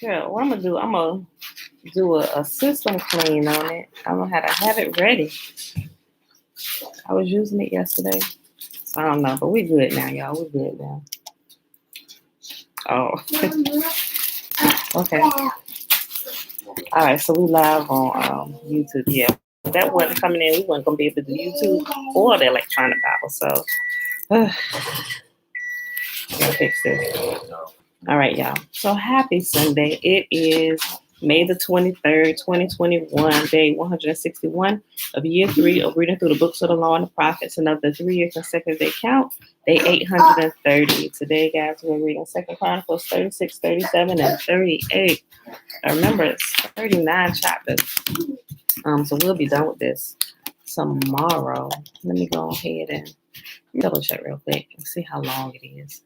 Here, what I'm gonna do? I'm gonna do a system clean on it. I'm gonna have it ready. I was using it yesterday, so I don't know, but we good now, y'all. We good now. Oh, okay. All right, so we live on YouTube. Yeah, if that wasn't coming in, we weren't gonna be able to do YouTube or the electronic Bible. So, gotta fix this. All right, y'all. So happy Sunday. It is May the 23rd, 2021, day 161 of year 3 of reading through the books of the law and the prophets, and of the 3-year consecutive day count, day 830. Today, guys, we're reading 2 Chronicles 36, 37, and 38. Remember, it's 39 chapters. So we'll be done with this tomorrow. Let me go ahead and double check real quick and see how long it is.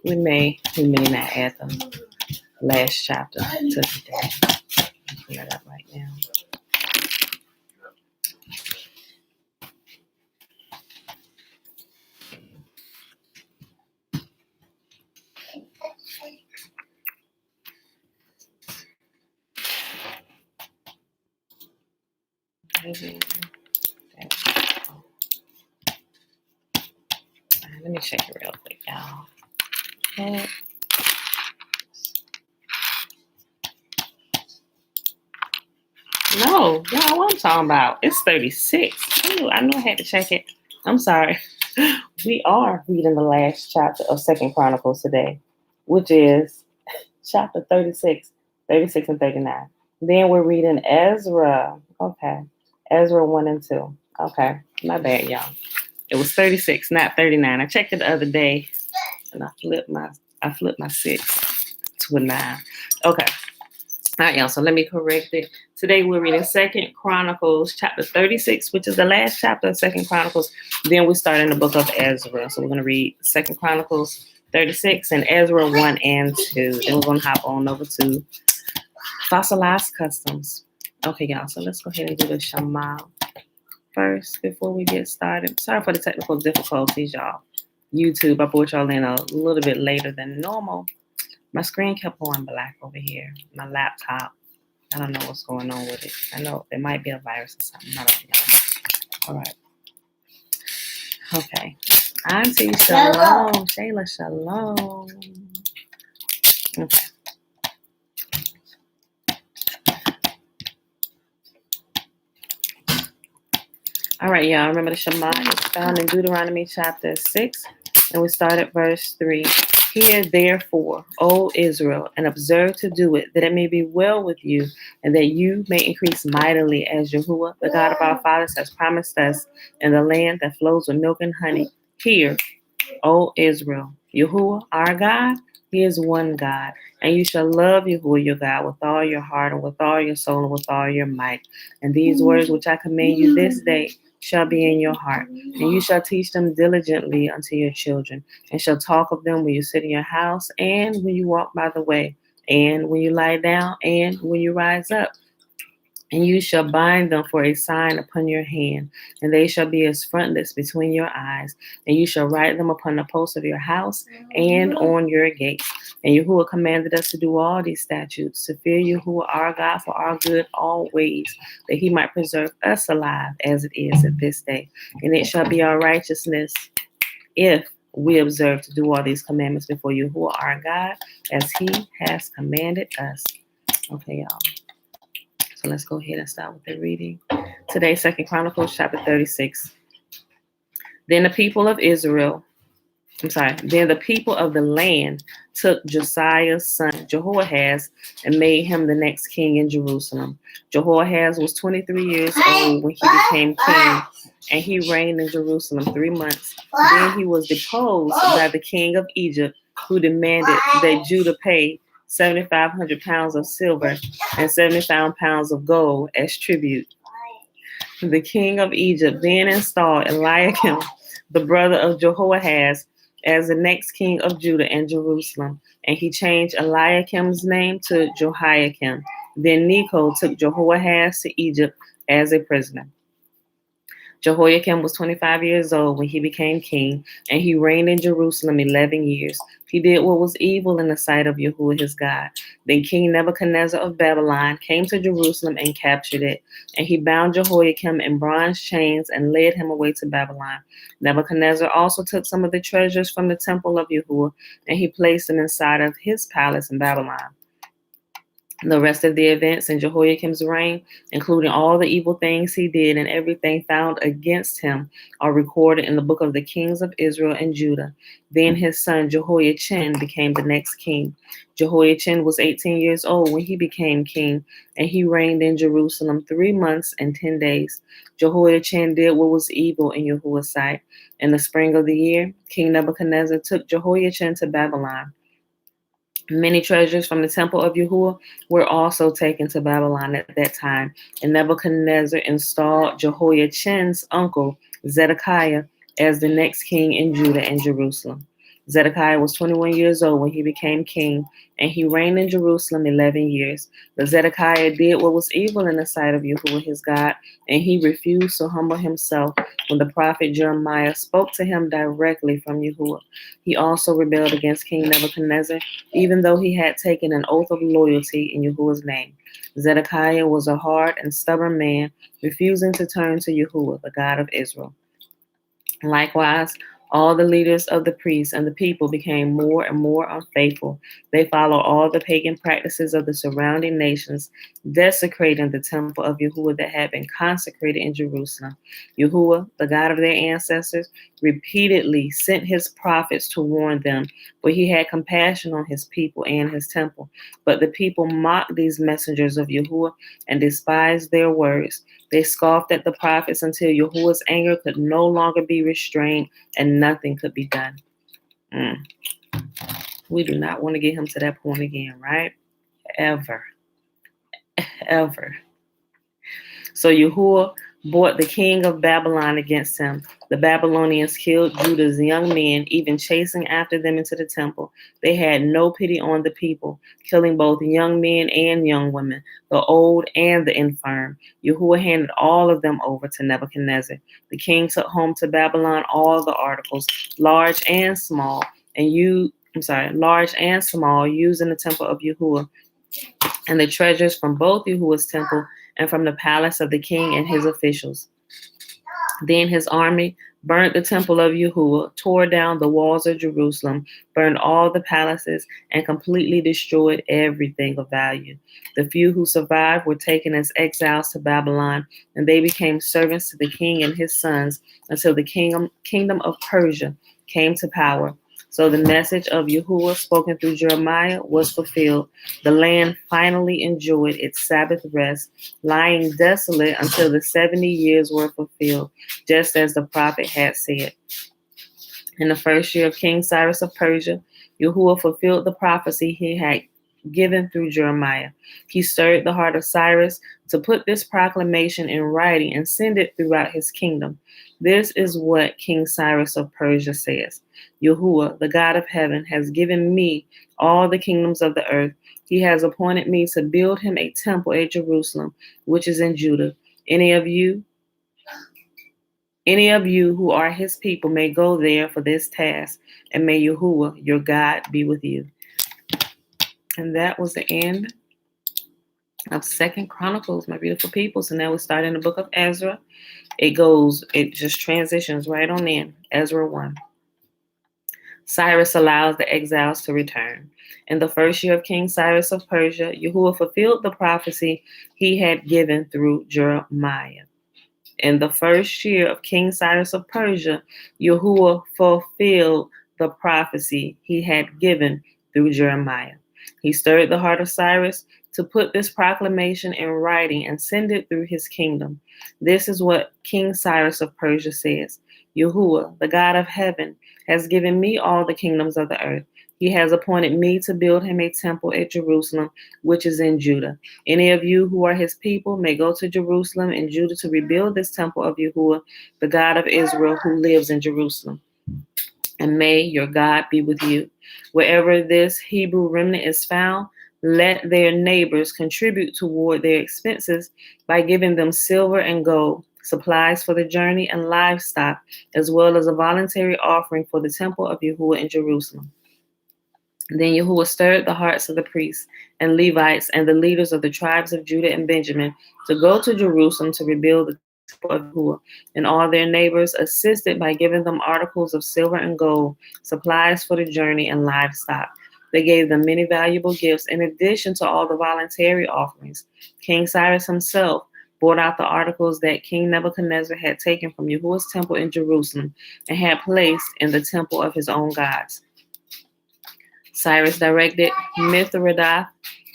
We may not add the last chapter to today. I'll clear that up right now. Let me check it real quick, y'all. Okay. No, y'all, what I'm talking about? It's 36. Ooh, I knew I had to check it. I'm sorry. We are reading the last chapter of 2 Chronicles today, which is chapter 36, 36 and 39. Then we're reading Ezra. Okay. Ezra 1 and 2. Okay. My bad, y'all. It was 36, not 39. I checked it the other day and I flipped my 6 to a 9. Okay. All right, y'all. So let me correct it. Today we're reading 2 Chronicles chapter 36, which is the last chapter of 2 Chronicles. Then we start in the book of Ezra. So we're going to read 2 Chronicles 36 and Ezra 1 and 2. Then we're going to hop on over to Fossilized Customs. Okay, y'all. So let's go ahead and do the Shema first before we get started. Sorry for the technical difficulties, y'all. YouTube, I brought y'all in a little bit later than normal. My screen kept going black over here. My laptop, I don't know what's going on with it. I know there might be a virus or something. I don't know. All right. Okay. Auntie, shalom. Shayla, shalom. Okay. All right, y'all. Remember the Shema is found in Deuteronomy chapter 6, and we start at verse 3. Hear therefore, O Israel, and observe to do it, that it may be well with you, and that you may increase mightily, as Yahuwah, the God of our fathers, has promised us, in the land that flows with milk and honey. Hear, O Israel, Yahuwah, our God, He is one God, and you shall love Yahuwah your God with all your heart, and with all your soul, and with all your might. And these words which I command you this day shall be in your heart, and you shall teach them diligently unto your children, and shall talk of them when you sit in your house, and when you walk by the way, and when you lie down, and when you rise up. And you shall bind them for a sign upon your hand, and they shall be as frontlets between your eyes. And you shall write them upon the posts of your house and on your gates. And Yahuwah commanded us to do all these statutes, to fear Yahuwah our God for our good always, that He might preserve us alive as it is at this day. And it shall be our righteousness if we observe to do all these commandments before Yahuwah our God, as He has commanded us. Okay, y'all. So let's go ahead and start with the reading. Today, 2 Chronicles chapter 36. Then the people of the land took Josiah's son Jehoahaz and made him the next king in Jerusalem. Jehoahaz was 23 years old when he became king, and he reigned in Jerusalem 3 months. Then he was deposed by the king of Egypt, who demanded that Judah pay 7,500 pounds of silver and 75 pounds of gold as tribute. The king of Egypt then installed Eliakim, the brother of Jehoahaz, as the next king of Judah and Jerusalem, and he changed Eliakim's name to Jehoiakim. Then Necho took Jehoahaz to Egypt as a prisoner. Jehoiakim was 25 years old when he became king, and he reigned in Jerusalem 11 years. He did what was evil in the sight of Yahuwah his God. Then King Nebuchadnezzar of Babylon came to Jerusalem and captured it, and he bound Jehoiakim in bronze chains and led him away to Babylon. Nebuchadnezzar also took some of the treasures from the temple of Yahuwah, and he placed them inside of his palace in Babylon. The rest of the events in Jehoiakim's reign, including all the evil things he did and everything found against him, are recorded in the book of the kings of Israel and Judah. Then his son Jehoiachin became the next king. Jehoiachin was 18 years old when he became king, and he reigned in Jerusalem 3 months and 10 days. Jehoiachin did what was evil in Yahuwah's sight. In the spring of the year, King Nebuchadnezzar took Jehoiachin to Babylon. Many treasures from the temple of Yahuwah were also taken to Babylon at that time, and Nebuchadnezzar installed Jehoiachin's uncle, Zedekiah, as the next king in Judah and Jerusalem. Zedekiah was 21 years old when he became king, and he reigned in Jerusalem 11 years. But Zedekiah did what was evil in the sight of Yahuwah his God, and he refused to humble himself when the prophet Jeremiah spoke to him directly from Yahuwah. He also rebelled against King Nebuchadnezzar, even though he had taken an oath of loyalty in Yahuwah's name. Zedekiah was a hard and stubborn man, refusing to turn to Yahuwah, the God of Israel. Likewise, all the leaders of the priests and the people became more and more unfaithful. They followed all the pagan practices of the surrounding nations, desecrating the temple of Yahuwah that had been consecrated in Jerusalem. Yahuwah, the God of their ancestors, repeatedly sent his prophets to warn them, for he had compassion on his people and his temple. But the people mocked these messengers of Yahuwah and despised their words. They scoffed at the prophets until Yahuwah's anger could no longer be restrained and nothing could be done. We do not want to get him to that point again, right? Ever. Ever. So Yahuwah brought the king of Babylon against him. The Babylonians killed Judah's young men, even chasing after them into the temple. They had no pity on the people, killing both young men and young women, the old and the infirm. Yahuwah handed all of them over to Nebuchadnezzar. The king took home to Babylon all the articles, large and small, large and small, used in the temple of Yahuwah, and the treasures from both Yahuwah's temple and from the palace of the king and his officials. Then his army burnt the temple of Yahuwah, tore down the walls of Jerusalem, burned all the palaces, and completely destroyed everything of value. The few who survived were taken as exiles to Babylon, and they became servants to the king and his sons until the kingdom of Persia came to power. So the message of Yahuwah spoken through Jeremiah was fulfilled. The land finally enjoyed its Sabbath rest, lying desolate until the 70 years were fulfilled, just as the prophet had said. In the first year of King Cyrus of Persia, Yahuwah fulfilled the prophecy he had given through Jeremiah. He stirred the heart of Cyrus to put this proclamation in writing and send it throughout his kingdom. This is what King Cyrus of Persia says. Yahuwah, the God of heaven, has given me all the kingdoms of the earth. He has appointed me to build him a temple at Jerusalem, which is in Judah. Any of you who are his people may go there for this task, and may Yahuwah, your God, be with you. And that was the end of 2nd Chronicles, my beautiful people. So now we start in the book of Ezra. It just transitions right on in. Ezra 1. Cyrus allows the exiles to return. In the first year of King Cyrus of Persia, Yahuwah fulfilled the prophecy he had given through Jeremiah. In the first year of King Cyrus of Persia, Yahuwah fulfilled the prophecy he had given through Jeremiah. He stirred the heart of Cyrus to put this proclamation in writing and send it through his kingdom. This is what King Cyrus of Persia says. Yahuwah, the God of heaven, has given me all the kingdoms of the earth. He has appointed me to build him a temple at Jerusalem, which is in Judah. Any of you who are his people may go to Jerusalem and Judah to rebuild this temple of Yahuwah, the God of Israel, who lives in Jerusalem. And may your God be with you. Wherever this Hebrew remnant is found, let their neighbors contribute toward their expenses by giving them silver and gold, supplies for the journey, and livestock, as well as a voluntary offering for the temple of Yahuwah in Jerusalem. Then Yahuwah stirred the hearts of the priests and Levites and the leaders of the tribes of Judah and Benjamin to go to Jerusalem to rebuild the temple of Yahuwah, and all their neighbors assisted by giving them articles of silver and gold, supplies for the journey, and livestock. They gave them many valuable gifts in addition to all the voluntary offerings. King Cyrus himself brought out the articles that King Nebuchadnezzar had taken from Yahuwah's temple in Jerusalem and had placed in the temple of his own gods. Cyrus directed Mithridates,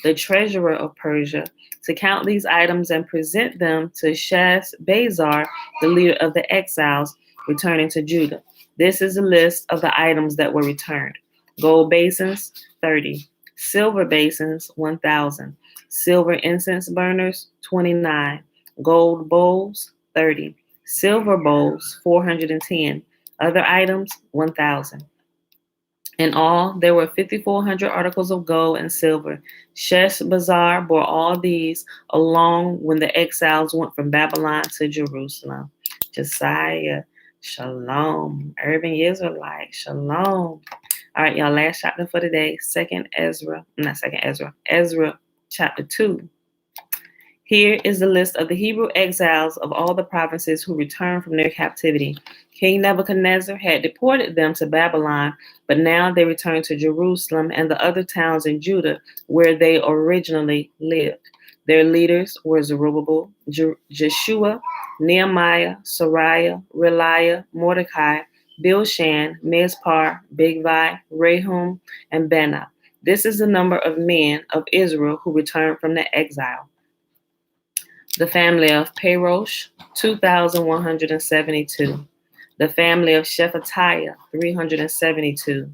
the treasurer of Persia, to count these items and present them to Sheshbazzar, the leader of the exiles returning to Judah. This is a list of the items that were returned. Gold basins, 30. Silver basins, 1,000. Silver incense burners, 29. Gold bowls, 30. Silver bowls, 410. Other items, 1,000. In all, there were 5,400 articles of gold and silver. Sheshbazzar bore all these along when the exiles went from Babylon to Jerusalem. Josiah, shalom. Urban Israelite, shalom. All right, y'all, last chapter for today, Ezra chapter 2. Here is the list of the Hebrew exiles of all the provinces who returned from their captivity. King Nebuchadnezzar had deported them to Babylon, but now they returned to Jerusalem and the other towns in Judah where they originally lived. Their leaders were Zerubbabel, Jeshua, Nehemiah, Sariah, Reliah, Mordecai, Bilshan, Mizpar, Bigvai, Rehum, and Benah. This is the number of men of Israel who returned from the exile. The family of Parosh, 2,172. The family of Shephatiah, 372.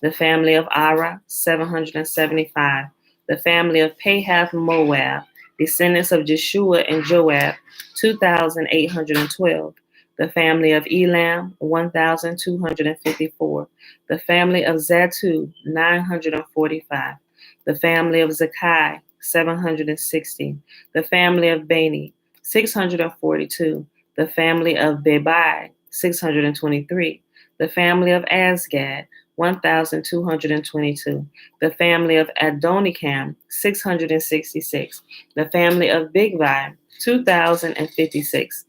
The family of Ara, 775. The family of Pahath Moab, descendants of Jeshua and Joab, 2,812. The family of Elam, 1,254. The family of Zatu, 945. The family of Zakai, 760. The family of Bani, 642. The family of Bebai, 623. The family of Azgad, 1,222. The family of Adonikam, 666. The family of Bigvai, 2,056.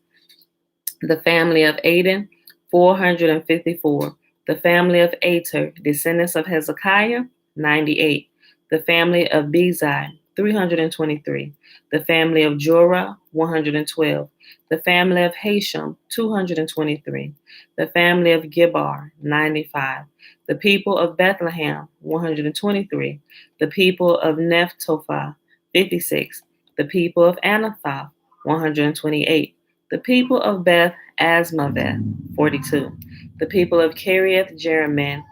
The family of Aden, 454. The family of Ater, descendants of Hezekiah, 98. The family of Bezai, 323. The family of Jorah, 112. The family of Hashem, 223. The family of Gibbar, 95. The people of Bethlehem, 123. The people of Nephtophah, 56. The people of Anathoth, 128. The people of Beth Asmaveth, 42. The people of Kiriath Jearim,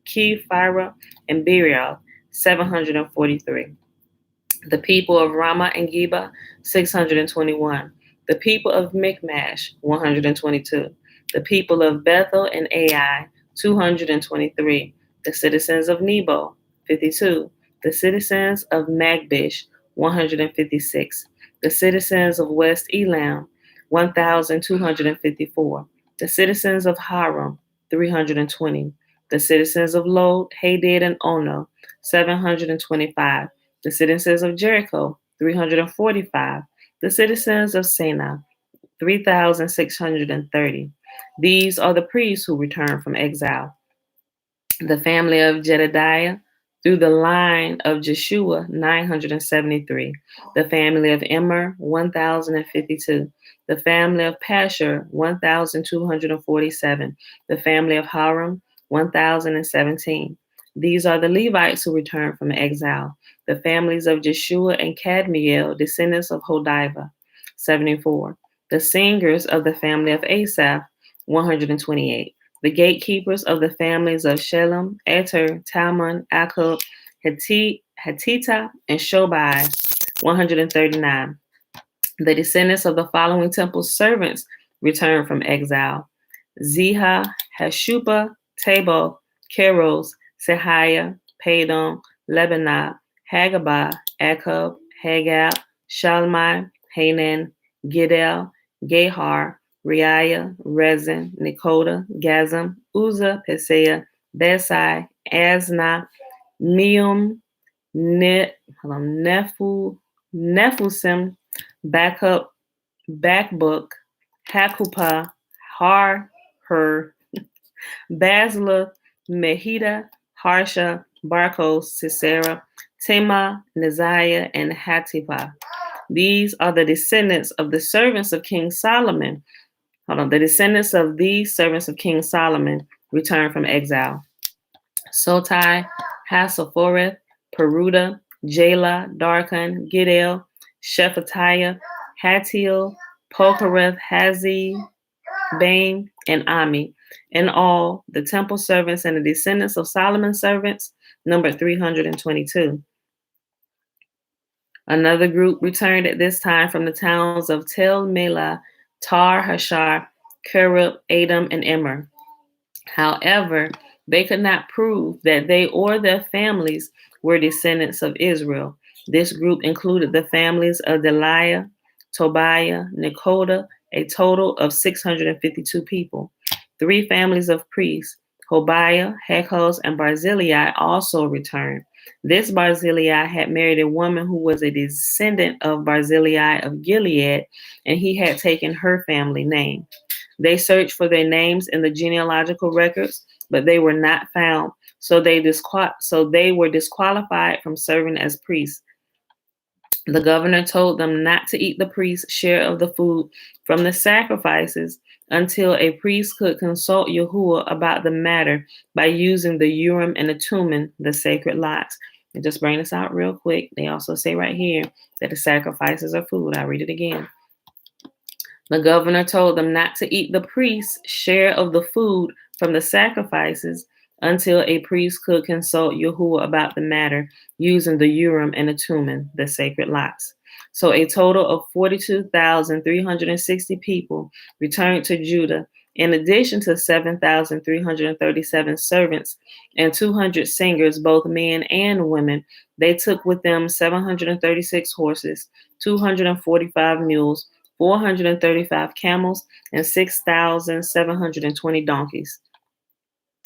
Kephirah, and Berial, 743. The people of Ramah and Geba, 621. The people of Michmash, 122. The people of Bethel and Ai, 223. The citizens of Nebo, 52. The citizens of Magbish, 156. The citizens of West Elam, 1,254. The citizens of Haram, 320. The citizens of Lod, Hadid, and Ono, 725. The citizens of Jericho, 345. The citizens of Sanaa, 3,630. These are the priests who returned from exile. The family of Jedediah, through the line of Jeshua, 973. The family of Immer, 1,052. The family of Pashur, 1,247. The family of Haram, 1,017. These are the Levites who returned from exile. The families of Jeshua and Kadmiel, descendants of Hodiva, 74. The singers of the family of Asaph, 128. The gatekeepers of the families of Shelem, Eter, Talmon, Akub, Hatita, and Shobai, 139. The descendants of the following temple servants returned from exile: Ziha, Hashupa, Tabal, Keros, Sehiah, Padon, Lebanah, Hagabah, Akub, Hagab, Shalmai, Hanan, Gidel, Gehar, Reiah, Rezin, Nekoda, Gazam, Uzzah, Peseah, Besai, Asna, Meum, Nephusim, Backbook, Hakupah, Har, Basla, Mehida, Harsha, Barkos, Sisera, Tema, Neziah, and Hatipah. These are the descendants of the servants of King Solomon. The descendants of these servants of King Solomon returned from exile. Sotai, Hasaphoreth, Peruda, Jala, Darkon, Gidel, Shephatiah, Hatil, Pokereth, Hazi, Bain, and Ami. In all, the temple servants and the descendants of Solomon's servants numbered 322. Another group returned at this time from the towns of Tel Melah, Tar Hashar, Kerub, Adam, and Immer. However, they could not prove that they or their families were descendants of Israel. This group included the families of Deliah, Tobiah, Nekoda, a total of 652 people. 3 families of priests, Hobiah, Hekos, and Barzillai, also returned. This Barzillai had married a woman who was a descendant of Barzillai of Gilead, and he had taken her family name. They searched for their names in the genealogical records, but they were not found, so they were disqualified from serving as priests. The governor told them not to eat the priest's share of the food from the sacrifices until a priest could consult Yahuwah about the matter by using the Urim and the Thummim, the sacred lots. And just bring this out real quick. They also say right here that the sacrifices are food. I'll read it again. The governor told them not to eat the priest's share of the food from the sacrifices until a priest could consult Yahuwah about the matter using the Urim and the Thummim, the sacred lots. So a total of 42,360 people returned to Judah, in addition to 7,337 servants and 200 singers, both men and women. They took with them 736 horses, 245 mules, 435 camels, and 6,720 donkeys.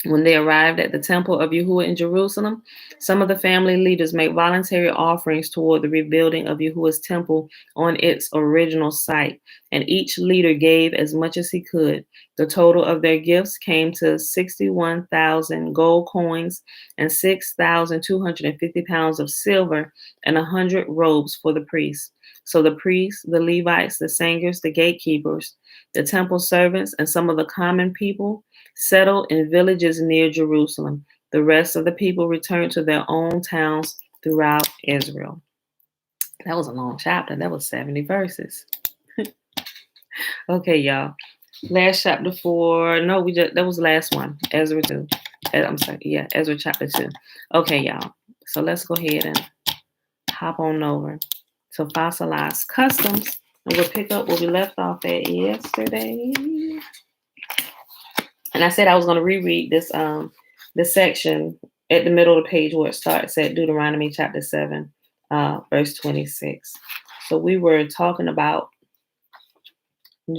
When they arrived at the temple of Yahuwah in Jerusalem, some of the family leaders made voluntary offerings toward the rebuilding of Yahuwah's temple on its original site, and each leader gave as much as he could. The total of their gifts came to 61,000 gold coins and 6,250 pounds of silver and 100 robes for the priests. So the priests, the Levites, the singers, the gatekeepers, the temple servants, and some of the common people settled in villages near Jerusalem. The rest of the people returned to their own towns throughout Israel. That was a long chapter. That was 70 verses. Okay, y'all. Last chapter 4. No, that was the last one. Ezra 2. I'm sorry. Yeah, Ezra chapter 2. Okay, y'all. So let's go ahead and hop on over to Fossilized Customs. And we'll pick up where we left off at yesterday. And I said I was going to reread this section at the middle of the page where it starts at Deuteronomy chapter 7, verse 26. So we were talking about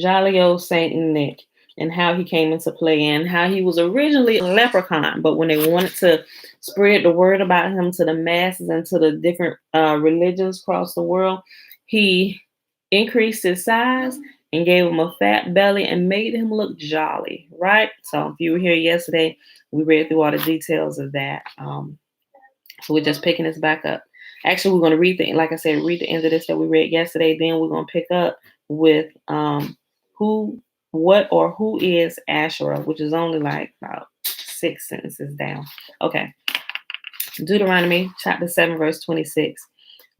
jolly old Saint Nick and how he came into play and how he was originally a leprechaun, but when they wanted to spread the word about him to the masses and to the different religions across the world, he increased his size and gave him a fat belly and made him look jolly, right? So if you were here yesterday, we read through all the details of that. So we're just picking this back up. Actually, we're going to read like I said, read the end of this that we read yesterday. Then we're going to pick up with who is Asherah, which is only like about 6 sentences down. Okay. Deuteronomy chapter 7, verse 26.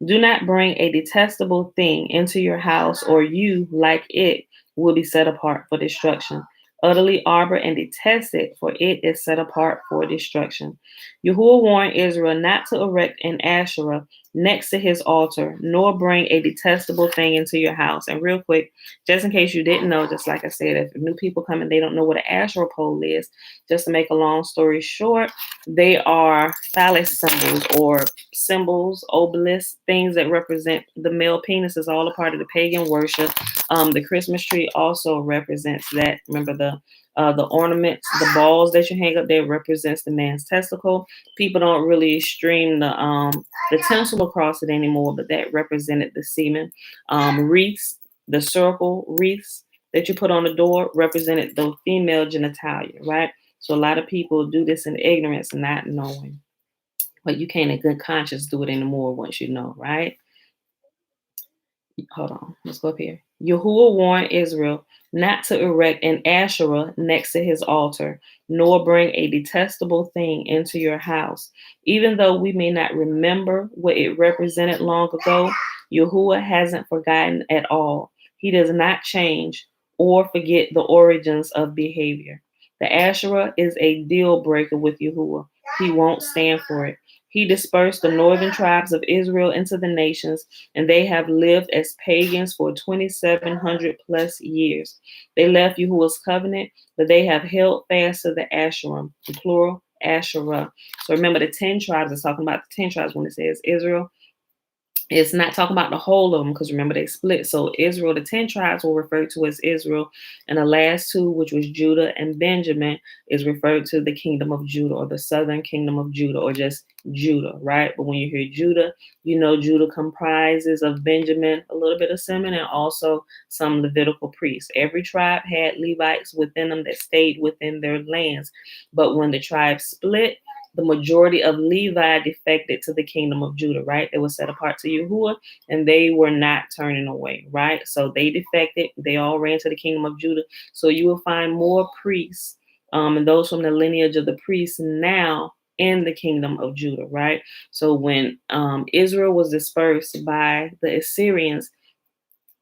Do not bring a detestable thing into your house, or you, like it, will be set apart for destruction. Utterly arbor and detest it, for it is set apart for destruction. Yahuwah warned Israel not to erect an Asherah next to his altar, nor bring a detestable thing into your house. And real quick, just in case you didn't know, just like I said, if new people come and they don't know what an Asherah pole is, just to make a long story short, they are phallus symbols or symbols, obelisks, things that represent the male penis is all a part of the pagan worship. The Christmas tree also represents that. Remember the ornaments, the balls that you hang up there represents the man's testicle. People don't really stream the tinsel across it anymore, but that represented the semen. Wreaths, the circle wreaths that you put on the door represented the female genitalia, right? So a lot of people do this in ignorance and not knowing. But you can't in good conscience do it anymore once you know, right? Hold on, let's go up here. Yahuwah warned Israel not to erect an Asherah next to his altar, nor bring a detestable thing into your house. Even though we may not remember what it represented long ago, Yahuwah hasn't forgotten at all. He does not change or forget the origins of behavior. The Asherah is a deal breaker with Yahuwah. He won't stand for it. He dispersed the northern tribes of Israel into the nations, and they have lived as pagans for 2,700 plus years. They left Yahuwah's covenant, but they have held fast to the Asherah, the plural Asherah. So remember, the 10 tribes is talking about the 10 tribes when it says Israel. It's not talking about the whole of them because remember they split. So Israel, the 10 tribes were referred to as Israel, and the last two, which was Judah and Benjamin, is referred to the kingdom of Judah or the southern kingdom of Judah or just Judah, right? But when you hear Judah, you know Judah comprises of Benjamin, a little bit of Simeon, and also some Levitical priests. Every tribe had Levites within them that stayed within their lands. But when the tribes split, the majority of Levi defected to the kingdom of Judah, right? They were set apart to Yahuwah, and they were not turning away, right? So they defected. They all ran to the kingdom of Judah. So you will find more priests and those from the lineage of the priests now in the kingdom of Judah, right? So when Israel was dispersed by the Assyrians,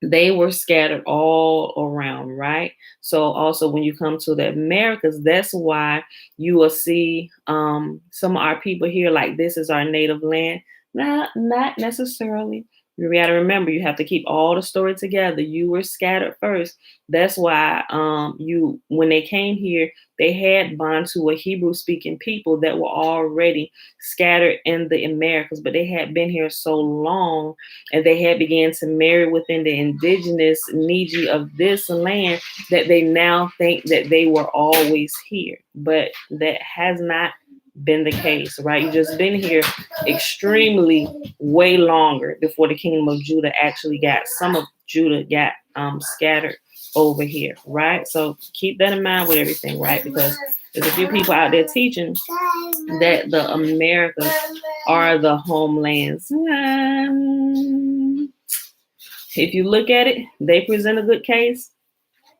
they were scattered all around, right? So also when you come to the Americas, that's why you will see some of our people here like this is our native land. Not necessarily. You got to remember, you have to keep all the story together. You were scattered first. That's why when they came here, they had Bantu or Hebrew speaking people that were already scattered in the Americas, but they had been here so long and they had began to marry within the indigenous Niji of this land that they now think that they were always here. But that has not been the case, right? You just been here extremely way longer before the kingdom of Judah actually got some of Judah got scattered over here, right? So keep that in mind with everything, right? Because there's a few people out there teaching that the Americas are the homelands. If you look at it, they present a good case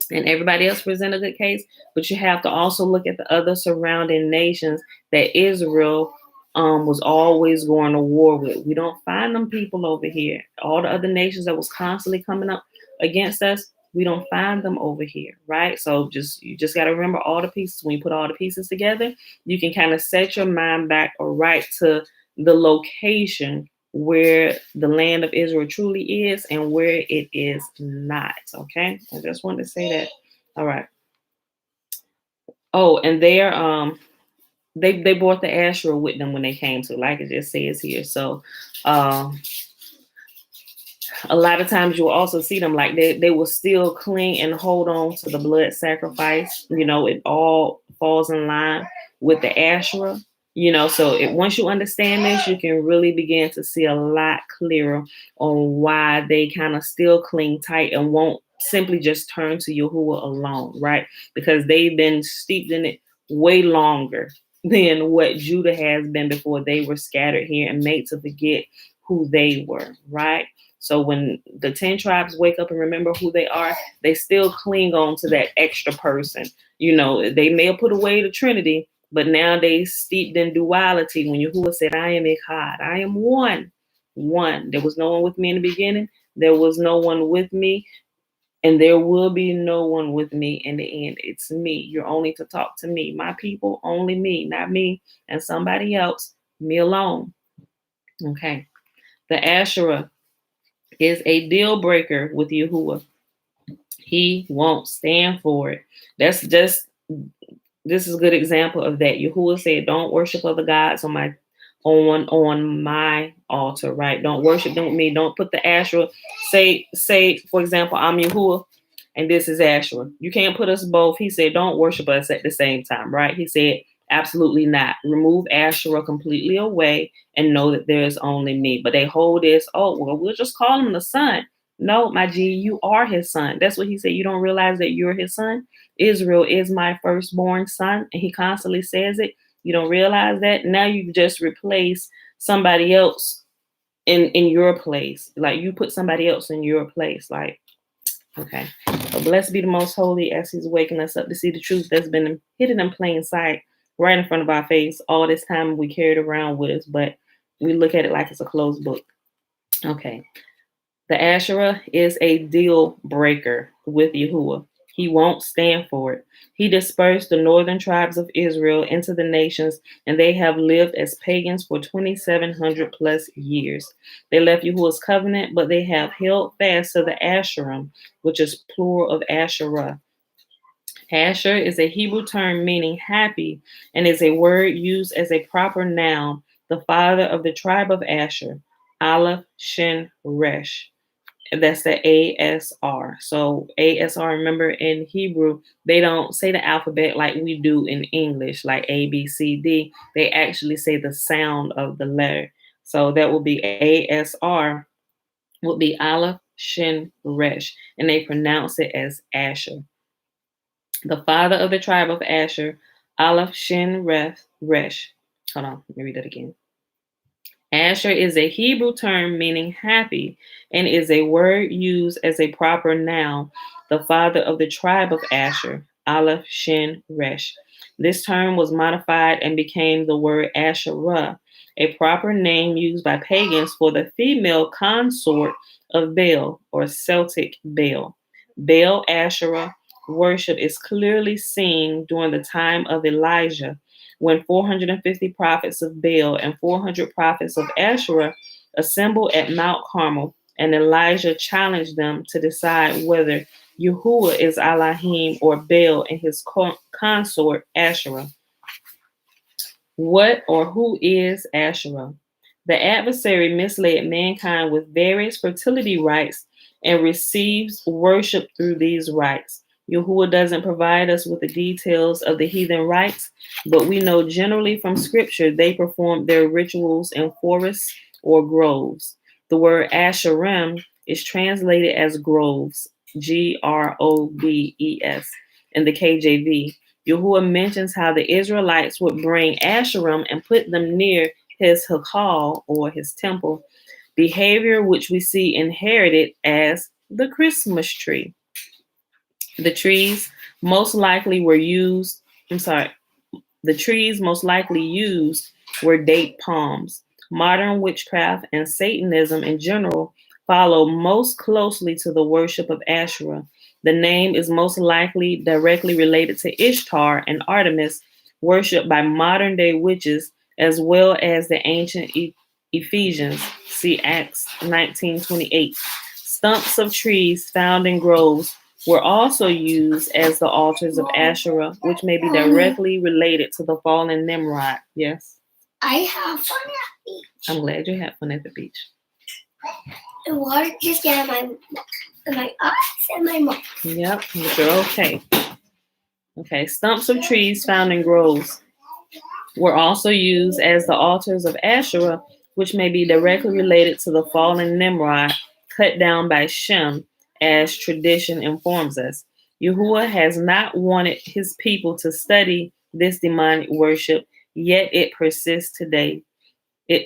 and everybody else present a good case, but you have to also look at the other surrounding nations that Israel was always going to war with. We don't find them people over here. All the other nations that was constantly coming up against us, we don't find them over here, right? So you just got to remember all the pieces. When you put all the pieces together, you can kind of set your mind back or right to the location where the land of Israel truly is and where it is not. Okay, I just wanted to say that. All right. Oh, and they brought the Asherah with them when they came to, like it just says here. So a lot of times you will also see them like they will still cling and hold on to the blood sacrifice. You know, it all falls in line with the Asherah. You know, so once you understand this, you can really begin to see a lot clearer on why they kind of still cling tight and won't simply just turn to Yahuwah alone, right? Because they've been steeped in it way longer than what Judah has been before they were scattered here and made to forget who they were, right? So when the 10 tribes wake up and remember who they are, they still cling on to that extra person. You know, they may have put away the Trinity, but now they steeped in duality. When Yahuwah said, I am Echad, I am one. There was no one with me in the beginning. There was no one with me. And there will be no one with me in the end. It's me. You're only to talk to me. My people, only me, not me and somebody else. Me alone. Okay. The Asherah is a deal breaker with Yahuwah. He won't stand for it. This is a good example of that. Yahuwah said, "Don't worship other gods on my altar." Right? Don't worship them with me. Don't put the Asherah. Say for example, I'm Yahuwah, and this is Asherah. You can't put us both. He said, "Don't worship us at the same time." Right? He said, "Absolutely not. Remove Asherah completely away and know that there is only me." But they hold this. Oh well, we'll just call him the son. No, my G, you are his son. That's what he said. You don't realize that you're his son? Israel is my firstborn son. And he constantly says it. You don't realize that? Now you just replace somebody else in your place. Like you put somebody else in your place. Like, okay. So blessed be the most holy as he's waking us up to see the truth that's been hidden in plain sight right in front of our face all this time we carried around with us, but we look at it like it's a closed book. Okay. The Asherah is a deal breaker with Yahuwah. He won't stand for it. He dispersed the northern tribes of Israel into the nations, and they have lived as pagans for 2,700 plus years. They left Yahuwah's covenant, but they have held fast to the Asherim, which is plural of Asherah. Asher is a Hebrew term meaning happy and is a word used as a proper noun. The father of the tribe of Asher, Aleph Shin Resh. That's the ASR. So ASR, remember in Hebrew, they don't say the alphabet like we do in English, like A, B, C, D. They actually say the sound of the letter. So that will be ASR, would be Aleph Shin Resh, and they pronounce it as Asher. The father of the tribe of Asher, Aleph Shin Resh. Hold on, let me read that again. Asher is a Hebrew term meaning happy and is a word used as a proper noun. The father of the tribe of Asher, Aleph Shin Resh. This term was modified and became the word Asherah, a proper name used by pagans for the female consort of Baal or Celtic Baal. Baal Asherah worship is clearly seen during the time of Elijah, when 450 prophets of Baal and 400 prophets of Asherah assembled at Mount Carmel, and Elijah challenged them to decide whether Yahuwah is Elohim or Baal and his consort Asherah. What or who is Asherah? The adversary misled mankind with various fertility rites and receives worship through these rites. Yahuwah doesn't provide us with the details of the heathen rites, but we know generally from scripture they performed their rituals in forests or groves. The word Asherim is translated as groves, Grobes, in the KJV. Yahuwah mentions how the Israelites would bring Asherim and put them near his Hakal or his temple, behavior which we see inherited as the Christmas tree. The trees most likely were used, the trees most likely used were date palms. Modern witchcraft and Satanism in general follow most closely to the worship of Asherah. The name is most likely directly related to Ishtar and Artemis, worshipped by modern day witches, as well as the ancient Ephesians. See Acts 19:28. Stumps of trees found in groves were also used as the altars of Asherah, which may be directly related to the fallen Nimrod. Yes? I have fun at the beach. I'm glad you had fun at the beach. The water just got in my eyes and my mouth. Yep, you're okay. Okay, stumps of trees found in groves were also used as the altars of Asherah, which may be directly related to the fallen Nimrod cut down by Shem, as tradition informs us. Yahuwah has not wanted his people to study this demonic worship, yet it persists today. The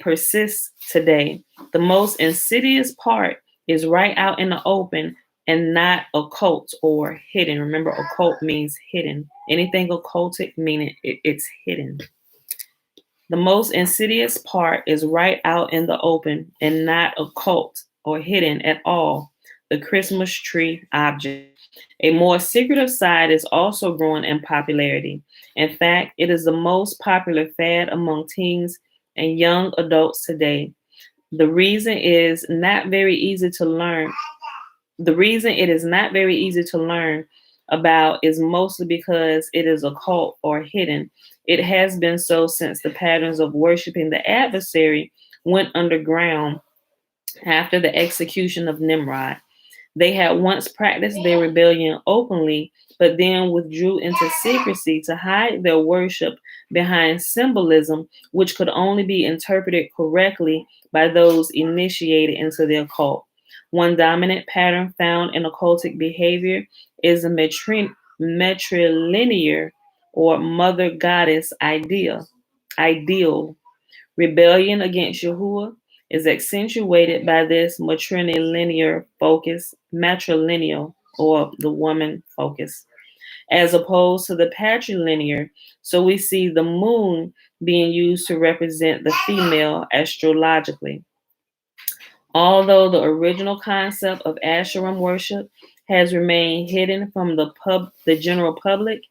most insidious part is right out in the open and not occult or hidden. Remember, occult means hidden. Anything occultic meaning it's hidden. The most insidious part is right out in the open and not occult or hidden at all. The Christmas tree object. A more secretive side is also growing in popularity. In fact, it is the most popular fad among teens and young adults today. The reason is not very easy to learn. The reason it is not very easy to learn about is mostly because it is occult or hidden. It has been so since the patterns of worshiping the adversary went underground after the execution of Nimrod. They had once practiced their rebellion openly, but then withdrew into secrecy to hide their worship behind symbolism, which could only be interpreted correctly by those initiated into the occult. One dominant pattern found in occultic behavior is a matrilinear or mother goddess ideal. Rebellion against Yahuwah is accentuated by this matrilinear focus, matrilineal, or the woman focus, as opposed to the patrilinear. So we see the moon being used to represent the female astrologically. Although the original concept of Asherah worship has remained hidden from the general public,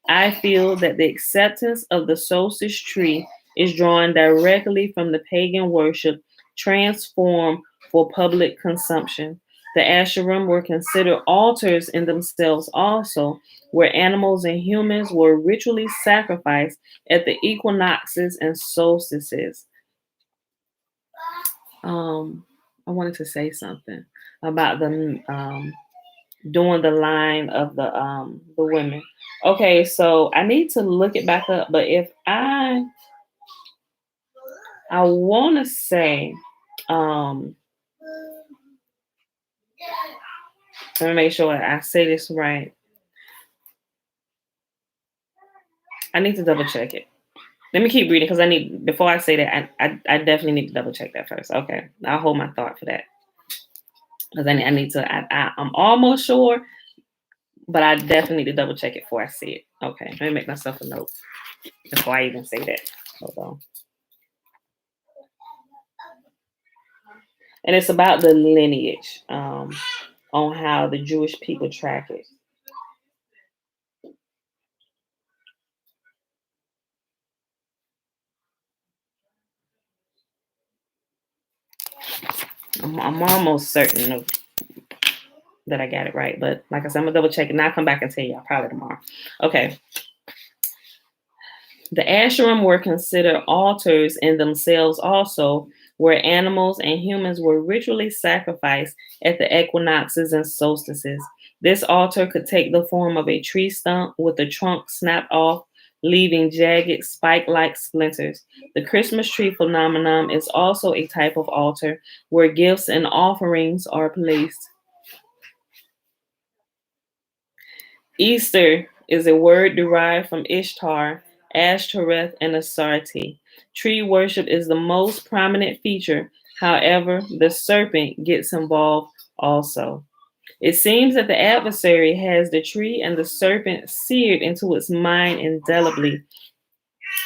I feel that the acceptance of the solstice tree is drawn directly from the pagan worship transformed for public consumption. The Asherim were considered altars in themselves also, where animals and humans were ritually sacrificed at the equinoxes and solstices. I wanted to say something about the doing the line of the women. Okay, so I need to look it back up, but if I want to say, let me make sure I say this right. I need to double check it. Let me keep reading because before I say that, I definitely need to double check that first. Okay, I'll hold my thought for that because I need to. I'm almost sure, but I definitely need to double check it before I see it. Okay, let me make myself a note before I even say that. Hold on. And it's about the lineage on how the Jewish people track it. I'm almost certain that I got it right, but like I said, I'm gonna double check it and I'll come back and tell y'all probably tomorrow. Okay. The Asherim were considered altars in themselves also, where animals and humans were ritually sacrificed at the equinoxes and solstices. This altar could take the form of a tree stump with the trunk snapped off, leaving jagged spike-like splinters. The Christmas tree phenomenon is also a type of altar where gifts and offerings are placed. Easter is a word derived from Ishtar, Ashtoreth, and Asarte. Tree worship is the most prominent feature. However, the serpent gets involved also. It seems that the adversary has the tree and the serpent seared into its mind indelibly.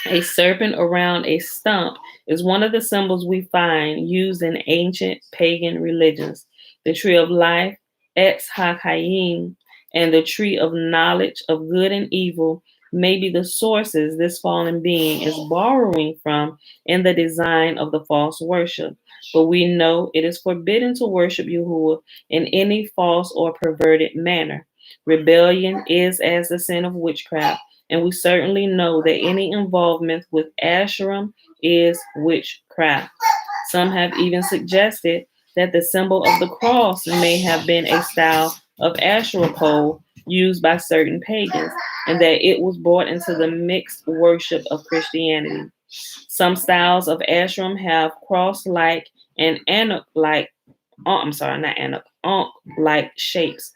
A serpent around a stump is one of the symbols we find used in ancient pagan religions. The tree of life, Etz HaChaim, and the tree of knowledge of good and evil may be the sources this fallen being is borrowing from in the design of the false worship. But we know it is forbidden to worship Yahuwah in any false or perverted manner. Rebellion is as the sin of witchcraft, and we certainly know that any involvement with Asherim is witchcraft. Some have even suggested that the symbol of the cross may have been a style of Asherah pole used by certain pagans, and that it was brought into the mixed worship of Christianity. Some styles of Asherim have cross-like and ankh-like, ankh-like shapes.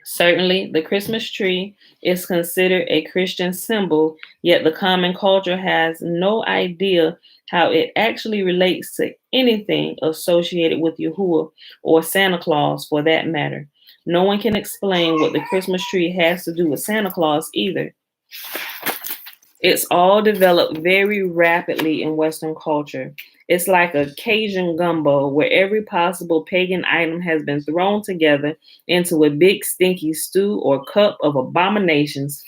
Certainly, the Christmas tree is considered a Christian symbol, yet the common culture has no idea how it actually relates to anything associated with Yahuwah or Santa Claus for that matter. No one can explain what the Christmas tree has to do with Santa Claus either. It's all developed very rapidly in Western culture. It's like a Cajun gumbo where every possible pagan item has been thrown together into a big stinky stew or cup of abominations.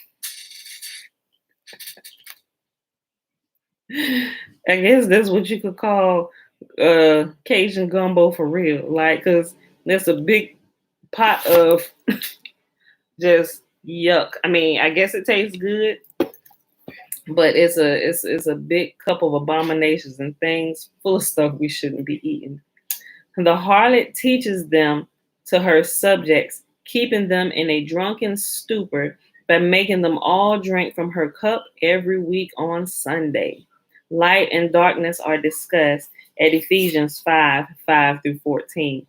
I guess that's what you could call Cajun gumbo for real. Like, cause that's a big pot of just yuck. I mean, I guess it tastes good, but it's a big cup of abominations and things full of stuff we shouldn't be eating. The harlot teaches them to her subjects, keeping them in a drunken stupor by making them all drink from her cup every week on Sunday. Light and darkness are discussed at Ephesians 5 through 14.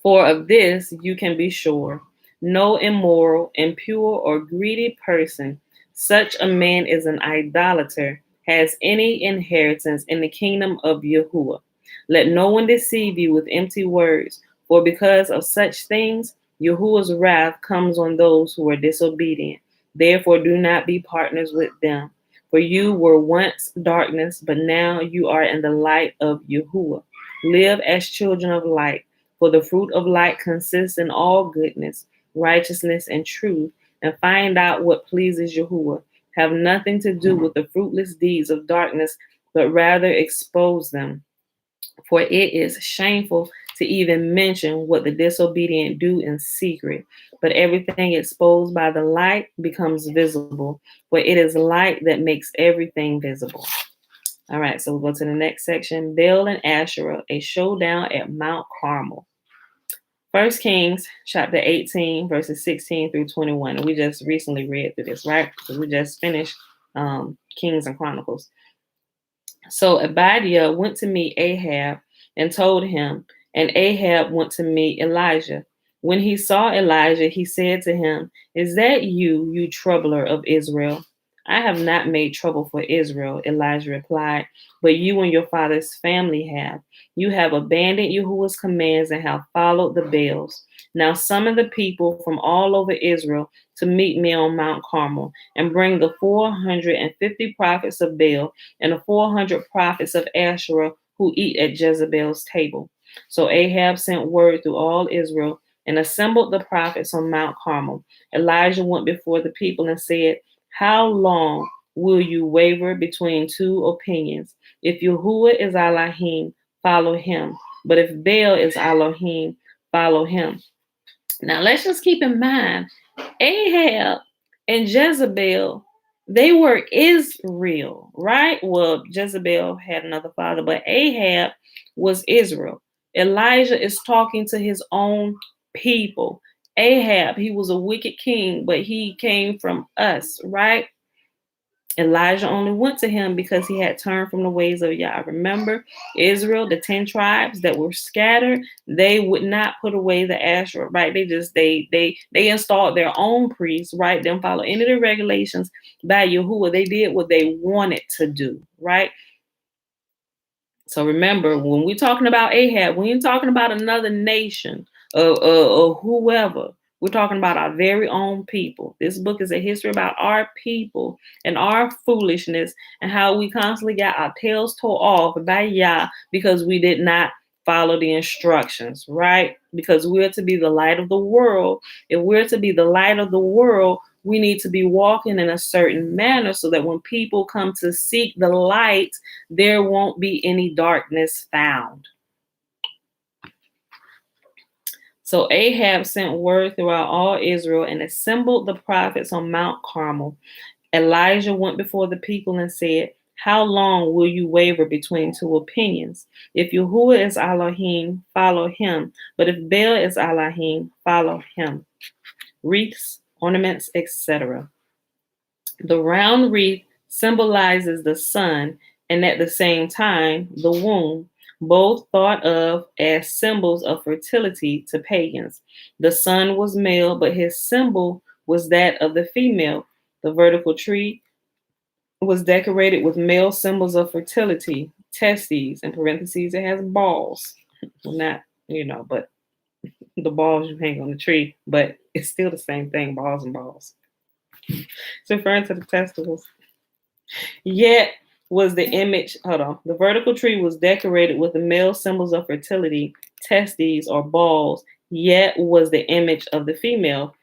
For of this you can be sure, no immoral, impure, or greedy person, such a man is an idolater, has any inheritance in the kingdom of Yahuwah. Let no one deceive you with empty words, for because of such things, Yahuwah's wrath comes on those who are disobedient. Therefore, do not be partners with them. For you were once darkness, but now you are in the light of Yahuwah. Live as children of light. For the fruit of light consists in all goodness, righteousness, and truth, and find out what pleases Yahuwah. Have nothing to do with the fruitless deeds of darkness, but rather expose them. For it is shameful to even mention what the disobedient do in secret. But everything exposed by the light becomes visible, for it is light that makes everything visible. All right, so we'll go to the next section. Baal and Asherah, a showdown at Mount Carmel. 1 Kings chapter 18, verses 16 through 21. We just recently read through this, right? So we just finished Kings and Chronicles. So Abadiah went to meet Ahab and told him, and Ahab went to meet Elijah. When he saw Elijah, he said to him, "Is that you, you troubler of Israel?" "I have not made trouble for Israel," Elijah replied, "but you and your father's family have. You have abandoned Yahuwah's commands and have followed the Baals. Now summon the people from all over Israel to meet me on Mount Carmel, and bring the 450 prophets of Baal and the 400 prophets of Asherah who eat at Jezebel's table." So Ahab sent word through all Israel and assembled the prophets on Mount Carmel. Elijah went before the people and said, "How long will you waver between two opinions? If Yahuwah is Elohim, follow him. But if Baal is Elohim, follow him." Now let's just keep in mind, Ahab and Jezebel, they were Israel, right? Well, Jezebel had another father, but Ahab was Israel. Elijah is talking to his own people. Ahab, he was a wicked king, but he came from us, right? Elijah only went to him because he had turned from the ways of Yah. Remember, Israel, the 10 tribes that were scattered, they would not put away the Asherah, right? They installed their own priests, right? They didn't follow any of the regulations by Yahuwah. They did what they wanted to do, right? So remember, when we're talking about Ahab, we ain't talking about another nation or whoever. We're talking about our very own people. This book is a history about our people and our foolishness and how we constantly got our tails tore off by Yah because we did not follow the instructions, right? Because we're to be the light of the world. If we're to be the light of the world, we need to be walking in a certain manner so that when people come to seek the light, there won't be any darkness found. So Ahab sent word throughout all Israel and assembled the prophets on Mount Carmel. Elijah went before the people and said, "How long will you waver between two opinions? If Yahuwah is Elohim, follow him. But if Baal is Elohim, follow him." Wreaths, ornaments, etc. The round wreath symbolizes the sun and at the same time the womb, both thought of as symbols of fertility to pagans. The sun was male, but his symbol was that of the female. The vertical tree was decorated with male symbols of fertility, testes, in parentheses, it has balls. Well, not, but the balls you hang on the tree, but it's still the same thing, balls and balls. It's referring to the testicles. Yet was the image, the vertical tree was decorated with the male symbols of fertility, testes or balls, yet was the image of the female,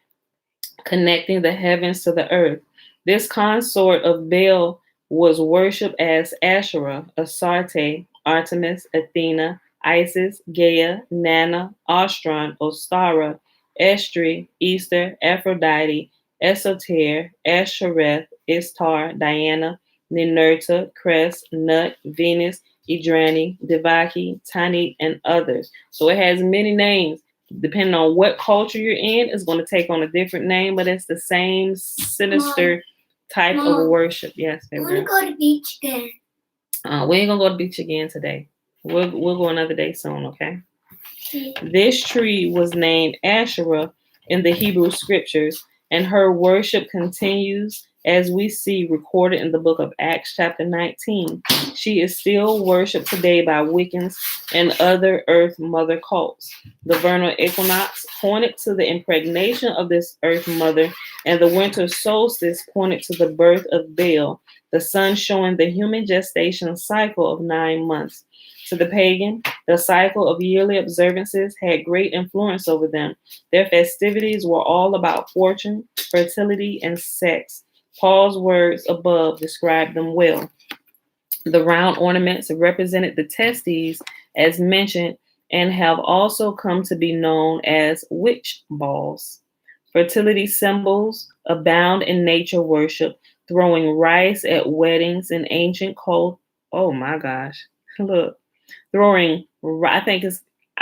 connecting the heavens to the earth. This consort of Baal was worshipped as Asherah, Astarte, Artemis, Athena, Isis, Gaia, Nana, Ostron, Ostara, Estri, Easter, Aphrodite, Esoter, Ashereth, Istar, Diana, Ninurta, Cress, Nut, Venus, Idrani, Devaki, Tanit, and others. So it has many names. Depending on what culture you're in, it's going to take on a different name, but it's the same sinister type of worship. Yes, baby. I want to go to the beach again. We ain't gonna go to the beach again today. We'll go another day soon, okay? This tree was named Asherah in the Hebrew scriptures, and her worship continues as we see recorded in the book of Acts chapter 19. She is still worshipped today by Wiccans and other earth mother cults. The vernal equinox pointed to the impregnation of this earth mother, and the winter solstice pointed to the birth of Baal, the sun showing the human gestation cycle of 9 months. To the pagan, the cycle of yearly observances had great influence over them. Their festivities were all about fortune, fertility, and sex. Paul's words above describe them well. The round ornaments represented the testes, as mentioned, and have also come to be known as witch balls. Fertility symbols abound in nature worship, throwing rice at weddings in ancient cult. Oh my gosh. Look. I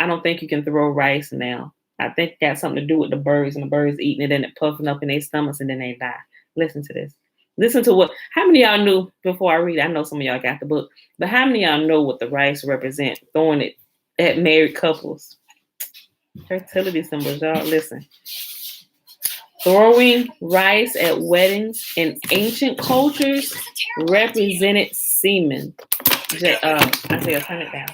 don't think you can throw rice now. I think it got something to do with the birds and the birds eating it and it puffing up in their stomachs and then they die. Listen to this. Listen to how many of y'all knew before I read it? I know some of y'all got the book, but how many of y'all know what the rice represent? Throwing it at married couples. Fertility symbols, y'all. Listen. Throwing rice at weddings in ancient cultures represented semen. Isaiah, turn it down.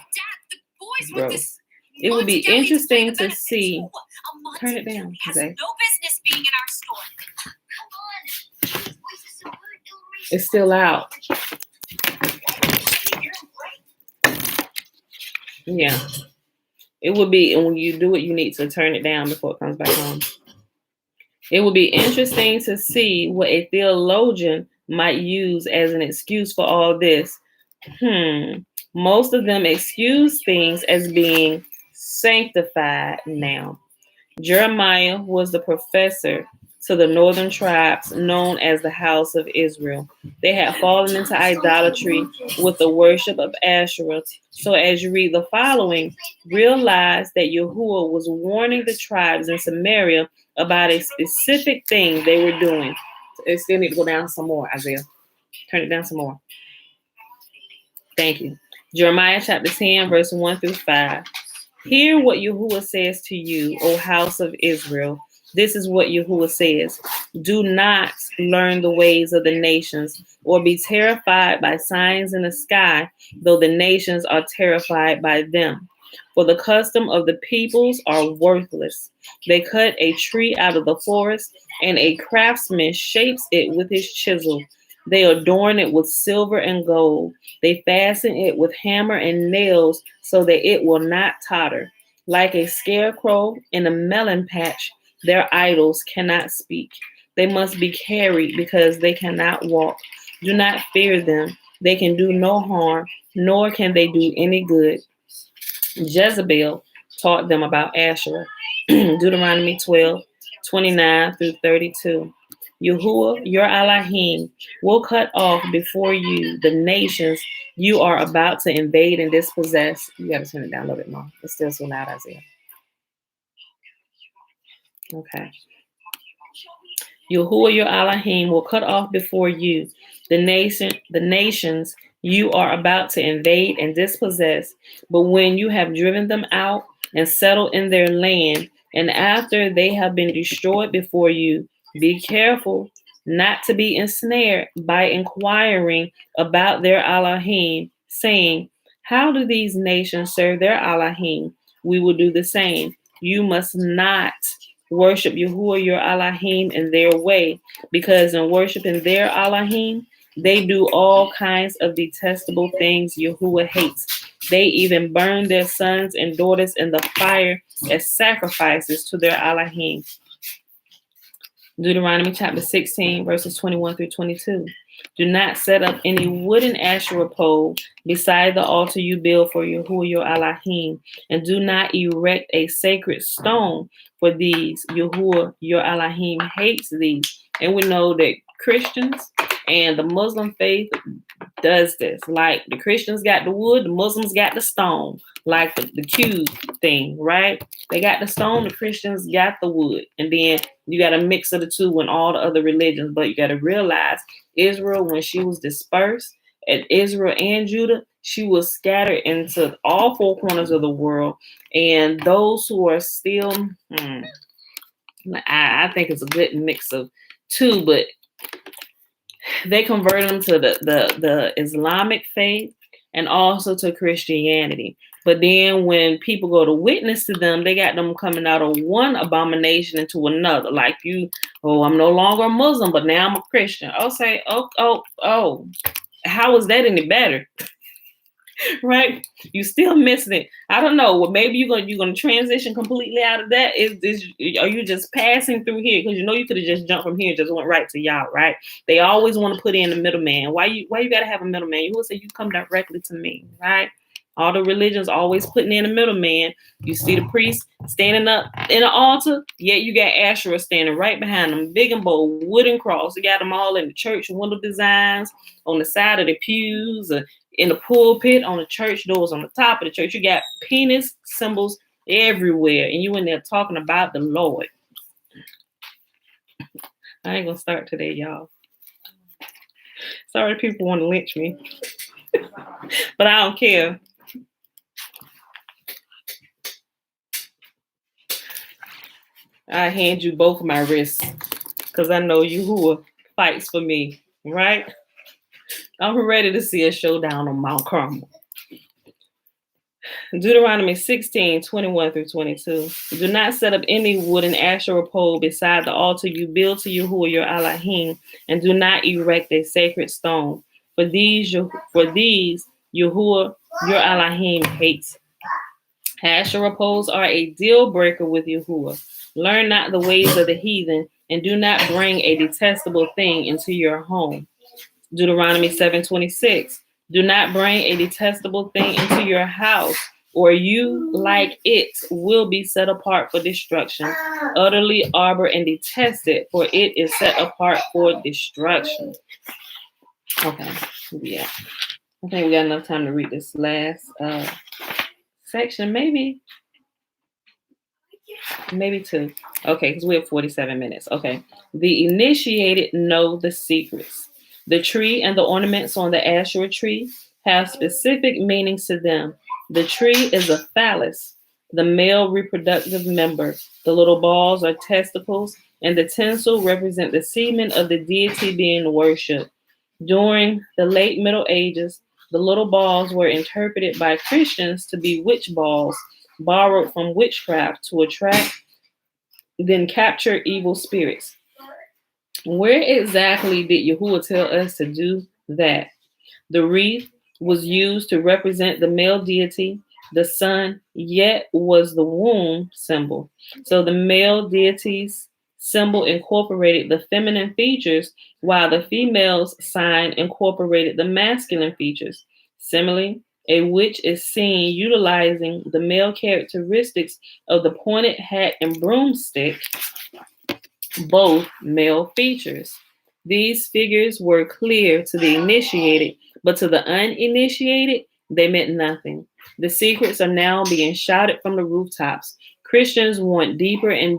Gross. It would be interesting to see. Turn it down, Jose. No business being in our store. Come on. It's still out. Yeah. It would be, and when you do it, you need to turn it down before it comes back home. It would be interesting to see what a theologian might use as an excuse for all this. Most of them excuse things as being sanctified now. Jeremiah was the professor to the northern tribes known as the house of Israel. They had fallen into idolatry with the worship of Asherah. So as you read the following, realize that Yahuwah was warning the tribes in Samaria about a specific thing they were doing. It still need to go down some more, Isaiah. Turn it down some more. Thank you. Jeremiah chapter 10, verse 1 through 5. Hear what Yahuwah says to you, O house of Israel. This is what Yahuwah says. Do not learn the ways of the nations, or be terrified by signs in the sky, though the nations are terrified by them. For the custom of the peoples are worthless. They cut a tree out of the forest, and a craftsman shapes it with his chisel. They adorn it with silver and gold. They fasten it with hammer and nails so that it will not totter. Like a scarecrow in a melon patch, their idols cannot speak. They must be carried because they cannot walk. Do not fear them. They can do no harm, nor can they do any good. Jezebel taught them about Asherah. Deuteronomy 12, 29 through 32. Yahuwah, your Elohim, will cut off before you the nations you are about to invade and dispossess. You got to turn it down a little bit more. It's still so loud, Isaiah. Okay. Yahuwah, your Elohim, will cut off before you the nations you are about to invade and dispossess. But when you have driven them out and settled in their land, and after they have been destroyed before you, be careful not to be ensnared by inquiring about their Elohim, saying, how do these nations serve their Elohim? We will do the same. You must not worship Yahuwah your Elohim in their way, because in worshiping their Elohim, they do all kinds of detestable things Yahuwah hates. They even burn their sons and daughters in the fire as sacrifices to their Elohim. Deuteronomy chapter 16, verses 21 through 22. Do not set up any wooden Asherah pole beside the altar you build for Yahuwah your Elohim, and do not erect a sacred stone for these. Yahuwah your Elohim hates these. And we know that Christians and the Muslim faith does this. Like the Christians got the wood, the Muslims got the stone, like the cube thing, right? They got the stone, the Christians got the wood. And then you got a mix of the two in all the other religions. But you got to realize Israel, when she was dispersed, at Israel and Judah, she was scattered into all four corners of the world. And those who are still, I think it's a good mix of two, but they converted them to the Islamic faith and also to Christianity. But then when people go to witness to them, they got them coming out of one abomination into another. Like I'm no longer a Muslim, but now I'm a Christian. I'll say, oh. How is that any better? Right? You still missing it. I don't know. Well, maybe you're gonna transition completely out of that. Are you just passing through here? Because you could have just jumped from here and just went right to y'all, right? They always want to put in a middleman. Why you gotta have a middleman? You will say you come directly to me, right? All the religions always putting in a middleman. You see the priest standing up in an altar, yet you got Asherah standing right behind them, big and bold, wooden cross. You got them all in the church window designs, on the side of the pews, in the pulpit, on the church doors, on the top of the church. You got penis symbols everywhere, and you in there talking about the Lord. I ain't gonna start today, y'all. Sorry, people want to lynch me, but I don't care. I hand you both my wrists because I know Yahuwah fights for me, right? I'm ready to see a showdown on Mount Carmel. Deuteronomy 16, 21 through 22. Do not set up any wooden Asherah pole beside the altar you build to Yahuwah your Elohim, and do not erect a sacred stone. For these Yahuwah your Elohim hates. Asherah poles are a deal breaker with Yahuwah. Learn not the ways of the heathen, and do not bring a detestable thing into your home. Deuteronomy 7:26. Do not bring a detestable thing into your house, or you, like it, will be set apart for destruction, utterly arbor and detested, for it is set apart for destruction. Okay, yeah. I think we got enough time to read this last section, maybe two. Okay, because we have 47 minutes. Okay. The initiated know the secrets. The tree and the ornaments on the Asherah tree have specific meanings to them. The tree is a phallus, the male reproductive member. The little balls are testicles, and the tinsel represent the semen of the deity being worshipped. During the late Middle Ages, the little balls were interpreted by Christians to be witch balls, borrowed from witchcraft to attract, then capture evil spirits. Where exactly did Yahuwah tell us to do that? The wreath was used to represent the male deity. The sun yet was the womb symbol. So the male deity's symbol incorporated the feminine features, while the female's sign incorporated the masculine features. Similarly, a witch is seen utilizing the male characteristics of the pointed hat and broomstick, both male features. These figures were clear to the initiated, but to the uninitiated, they meant nothing. The secrets are now being shouted from the rooftops. Christians went deeper and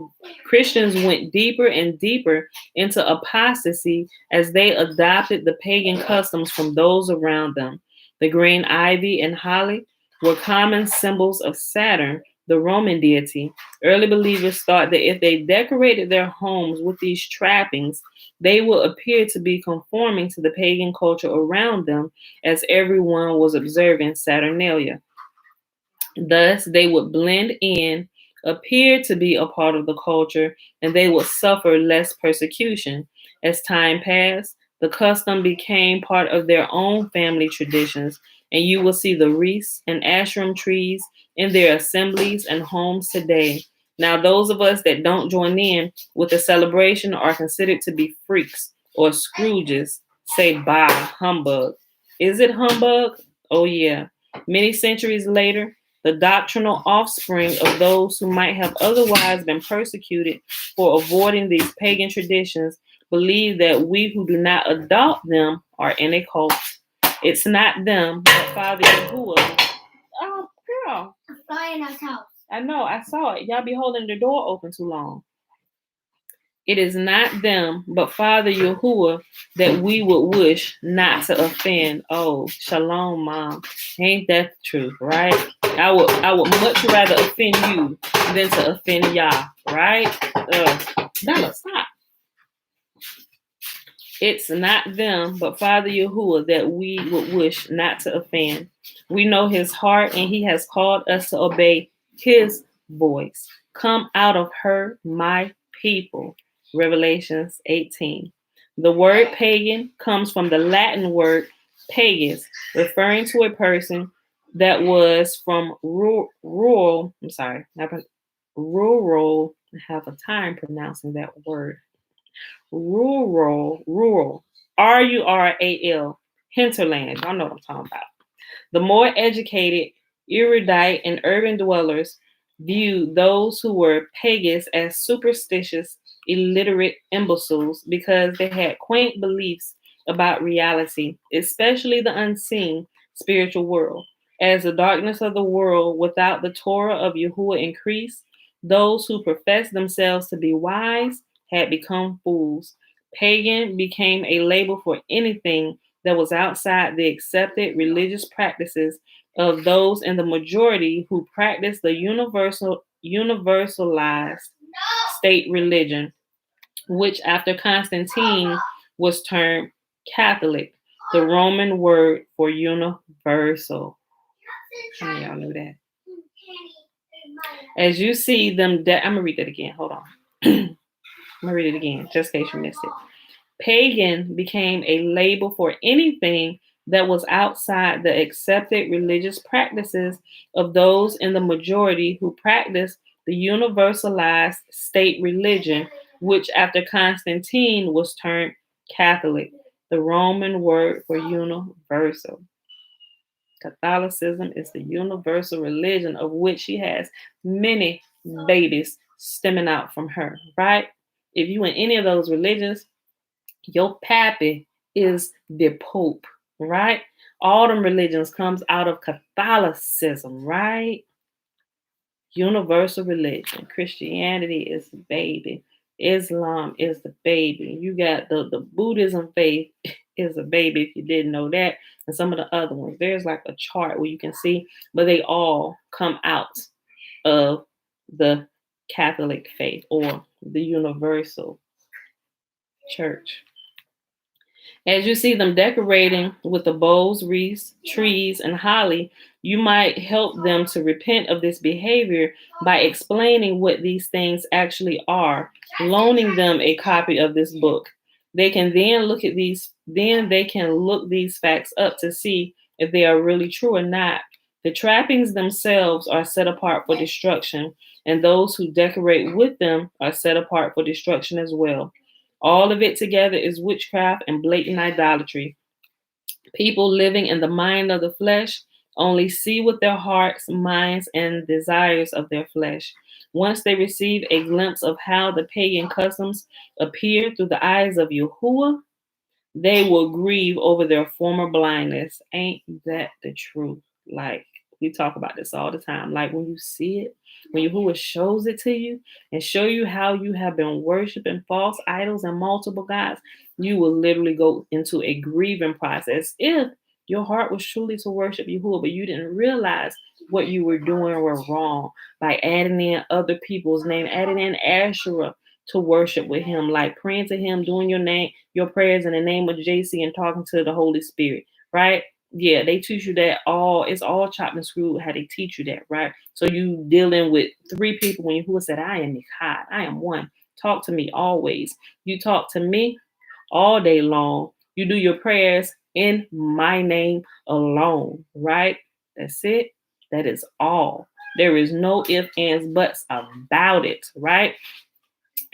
deeper into apostasy as they adopted the pagan customs from those around them. The green ivy and holly were common symbols of Saturn, the Roman deity. Early believers thought that if they decorated their homes with these trappings, they would appear to be conforming to the pagan culture around them, as everyone was observing Saturnalia. Thus, they would blend in, appear to be a part of the culture, and they would suffer less persecution. As time passed, the custom became part of their own family traditions, and you will see the wreaths and ashram trees in their assemblies and homes today. Now, those of us that don't join in with the celebration are considered to be freaks or Scrooges, Say bye, humbug. Is it humbug? Oh yeah. Many centuries later, the doctrinal offspring of those who might have otherwise been persecuted for avoiding these pagan traditions believe that we who do not adopt them are in a cult. It's not them, but Father Yahuwah. Oh, girl. A fly in our house. I know, I saw it. Y'all be holding the door open too long. It is not them, but Father Yahuwah that we would wish not to offend. Oh, shalom, Mom. Ain't that the truth, right? I would much rather offend you than to offend Yah, right? Bella, stop. It's not them, but Father Yahuwah that we would wish not to offend. We know his heart, and he has called us to obey his voice. Come out of her, my people. Revelations 18. The word pagan comes from the Latin word pagus, referring to a person that was from rural. I have a time pronouncing that word. Rural, rural, hinterland. Y'all know what I'm talking about. The more educated, erudite, and urban dwellers viewed those who were pagans as superstitious, illiterate imbeciles because they had quaint beliefs about reality, especially the unseen spiritual world. As the darkness of the world without the Torah of Yahuwah increased, those who professed themselves to be wise had become fools. Pagan became a label for anything that was outside the accepted religious practices of those in the majority who practiced the universalized state religion, which after Constantine was termed Catholic, the Roman word for universal. How many of y'all knew that? As you see them, I'm going to read that again. Hold on. I'm going to read it again, just in case you missed it. Pagan became a label for anything that was outside the accepted religious practices of those in the majority who practiced the universalized state religion, which after Constantine was termed Catholic, the Roman word for universal. Catholicism is the universal religion of which she has many babies stemming out from her, right? If you in any of those religions, your pappy is the Pope, right? All them religions comes out of Catholicism, right? Universal religion. Christianity is the baby. Islam is the baby. You got the Buddhism faith is a baby, if you didn't know that. And some of the other ones. There's like a chart where you can see, but they all come out of the Catholic faith or the universal church. As you see them decorating with the boughs, wreaths, trees, and holly, you might help them to repent of this behavior by explaining what these things actually are, loaning them a copy of this book. They can then look these facts up to see if they are really true or not. The trappings themselves are set apart for destruction, and those who decorate with them are set apart for destruction as well. All of it together is witchcraft and blatant idolatry. People living in the mind of the flesh only see with their hearts, minds, and desires of their flesh. Once they receive a glimpse of how the pagan customs appear through the eyes of Yahuwah, they will grieve over their former blindness. Ain't that the truth? Like, we talk about this all the time. Like, when you see it, when Yahuwah shows it to you and show you how you have been worshiping false idols and multiple gods, you will literally go into a grieving process if your heart was truly to worship Yahuwah, but you didn't realize what you were doing were wrong by adding in other people's name, adding in Asherah to worship with him, like praying to him, doing your prayers in the name of JC and talking to the Holy Spirit, right? Yeah, they teach you that it's all chopped and screwed how they teach you that, right? So you dealing with three people when Yahuwah said, I am Echad, I am one. Talk to me always. You talk to me all day long. You do your prayers in my name alone, right? That's it. That is all. There is no ifs, ands, buts about it, right?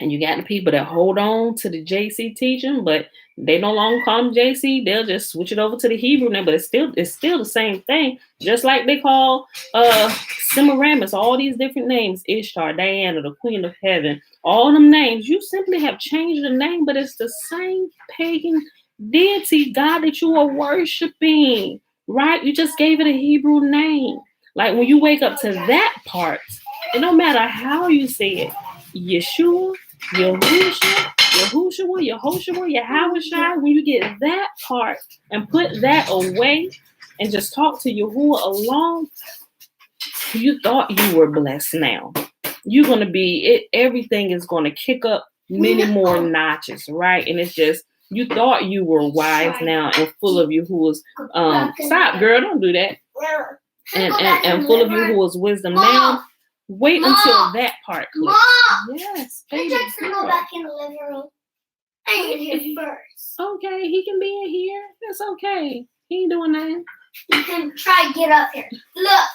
And you got the people that hold on to the JC teaching, but they no longer call them JC. They'll just switch it over to the Hebrew name, but it's still the same thing. Just like they call Semiramis, all these different names, Ishtar, Diana, the Queen of Heaven, all them names. You simply have changed the name, but it's the same pagan deity, God that you are worshiping, right? You just gave it a Hebrew name. Like when you wake up to that part, it no matter how you say it, Yeshua, Yahusha, Yahusha, when you get that part and put that away and just talk to Yahuwah alone, you thought you were blessed now. You're going to be, everything is going to kick up many more notches, right? And it's just, you thought you were wise now and full of Yahuwah's, stop, girl, don't do that. And full of Yahuwah's wisdom now. Wait until that part clicks. Yes, baby. I to go back in the living room. I need him first. Okay, he can be in here. That's okay. He ain't doing nothing. You can try to get up here. Look.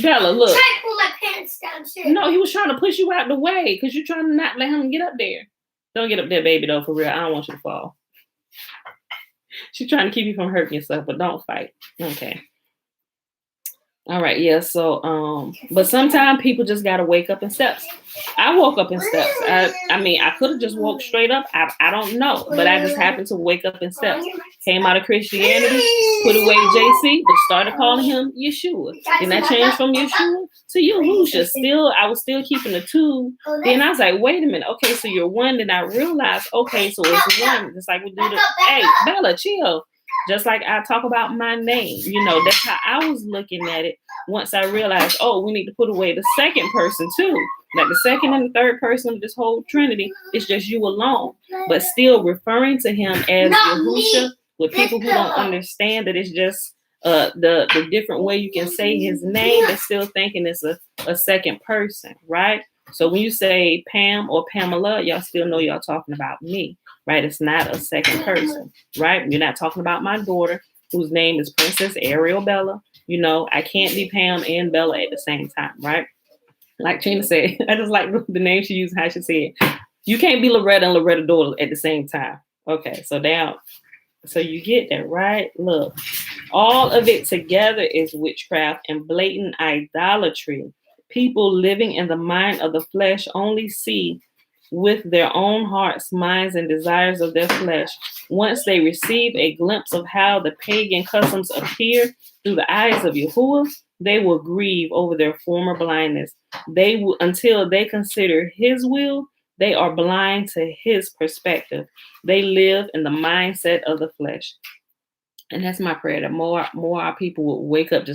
Bella, look. Try to pull my pants down too. No, he was trying to push you out the way because you're trying to not let him get up there. Don't get up there, baby, though, for real. I don't want you to fall. She's trying to keep you from hurting yourself, but don't fight. Okay. All right, yeah, so, but sometimes people just got to wake up in steps. I woke up in steps. I mean, I could have just woke straight up. I don't know, but I just happened to wake up in steps. Came out of Christianity, put away JC, but started calling him Yeshua. Then I changed from Yeshua to Yahusha. I was still keeping the two. Then I was like, wait a minute. Okay, so you're one. Then I realized, okay, so it's one. Just like we do the, hey, Bella, chill. Just like I talk about my name, that's how I was looking at it. Once I realized, we need to put away the second person too. Like the second and the third person of this whole Trinity, it's just you alone. But still referring to him as Yahusha with people who don't understand that it's just the different way you can say his name, they're still thinking it's a second person, right? So when you say Pam or Pamela, y'all still know y'all talking about me. Right? It's not a second person, right? You're not talking about my daughter, whose name is Princess Ariel Bella. I can't be Pam and Bella at the same time, right? Like Trina said, I just like the name she used, how she said, you can't be Loretta and Loretta daughter at the same time. Okay, so you get that, right? Look, all of it together is witchcraft and blatant idolatry. People living in the mind of the flesh only see with their own hearts, minds, and desires of their flesh. Once they receive a glimpse of how the pagan customs appear through the eyes of Yahuwah, they will grieve over their former blindness. Until they consider his will, they are blind to his perspective. They live in the mindset of the flesh. And that's my prayer, that more our people will wake up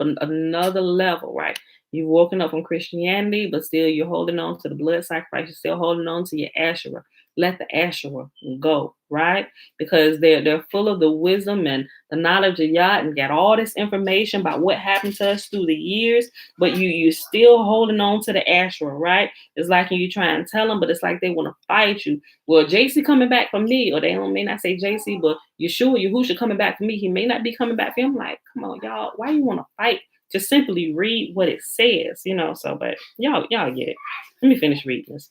another level, right? You've woken up from Christianity, but still you're holding on to the blood sacrifice. You're still holding on to your Asherah. Let the Asherah go, right? Because they're full of the wisdom and the knowledge of Yah and got all this information about what happened to us through the years, but you're still holding on to the Asherah, right? It's like you try and tell them, but it's like they want to fight you. Well, JC coming back for me, or they may not say JC, but Yahusha coming back for me. He may not be coming back for him. Like, come on, y'all, why you want to fight? Just simply read what it says, so, but y'all get it. Let me finish reading this.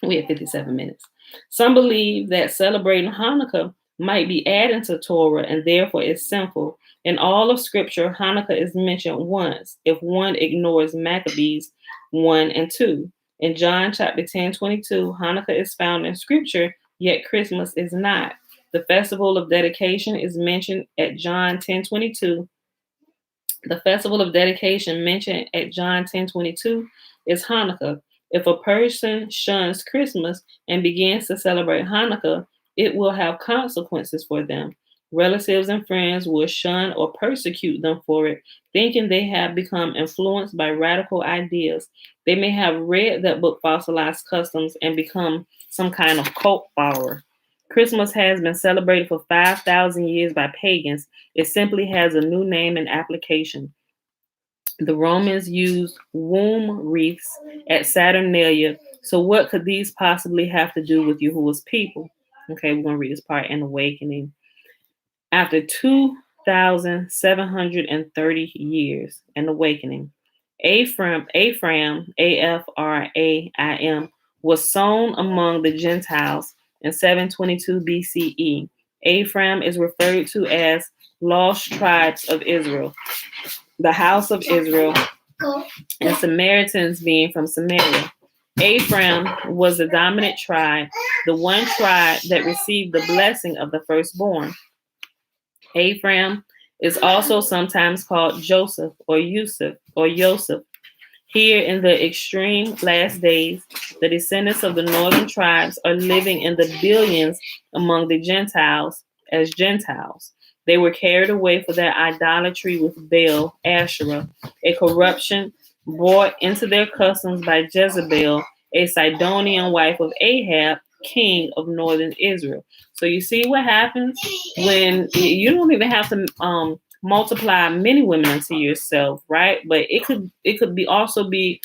We have 57 minutes. Some believe that celebrating Hanukkah might be adding to Torah and therefore is sinful. In all of Scripture, Hanukkah is mentioned once if one ignores Maccabees 1 and 2. In John chapter 10:22, Hanukkah is found in Scripture, yet Christmas is not. The festival of dedication is mentioned at John 10:22. The festival of dedication mentioned at John 10:22 is Hanukkah. If a person shuns Christmas and begins to celebrate Hanukkah, it will have consequences for them. Relatives and friends will shun or persecute them for it, thinking they have become influenced by radical ideas. They may have read that book, Fossilized Customs, and become some kind of cult follower. Christmas has been celebrated for 5,000 years by pagans. It simply has a new name and application. The Romans used womb wreaths at Saturnalia. So what could these possibly have to do with Yahuwah's people? Okay, we're going to read this part in Awakening. After 2,730 years in Awakening, Ephraim, A-F-R-A-I-M, was sown among the Gentiles in 722 BCE. Ephraim is referred to as lost tribes of Israel, the house of Israel, and Samaritans being from Samaria. Ephraim was the dominant tribe, the one tribe that received the blessing of the firstborn. Ephraim is also sometimes called Joseph or Yusuf or Yosef. Here in the extreme last days, the descendants of the northern tribes are living in the billions among the Gentiles as Gentiles. They were carried away for their idolatry with Baal, Asherah, a corruption brought into their customs by Jezebel, a Sidonian wife of Ahab, king of northern Israel. So you see what happens when you don't even have to multiply many women unto yourself, right? But it could be also be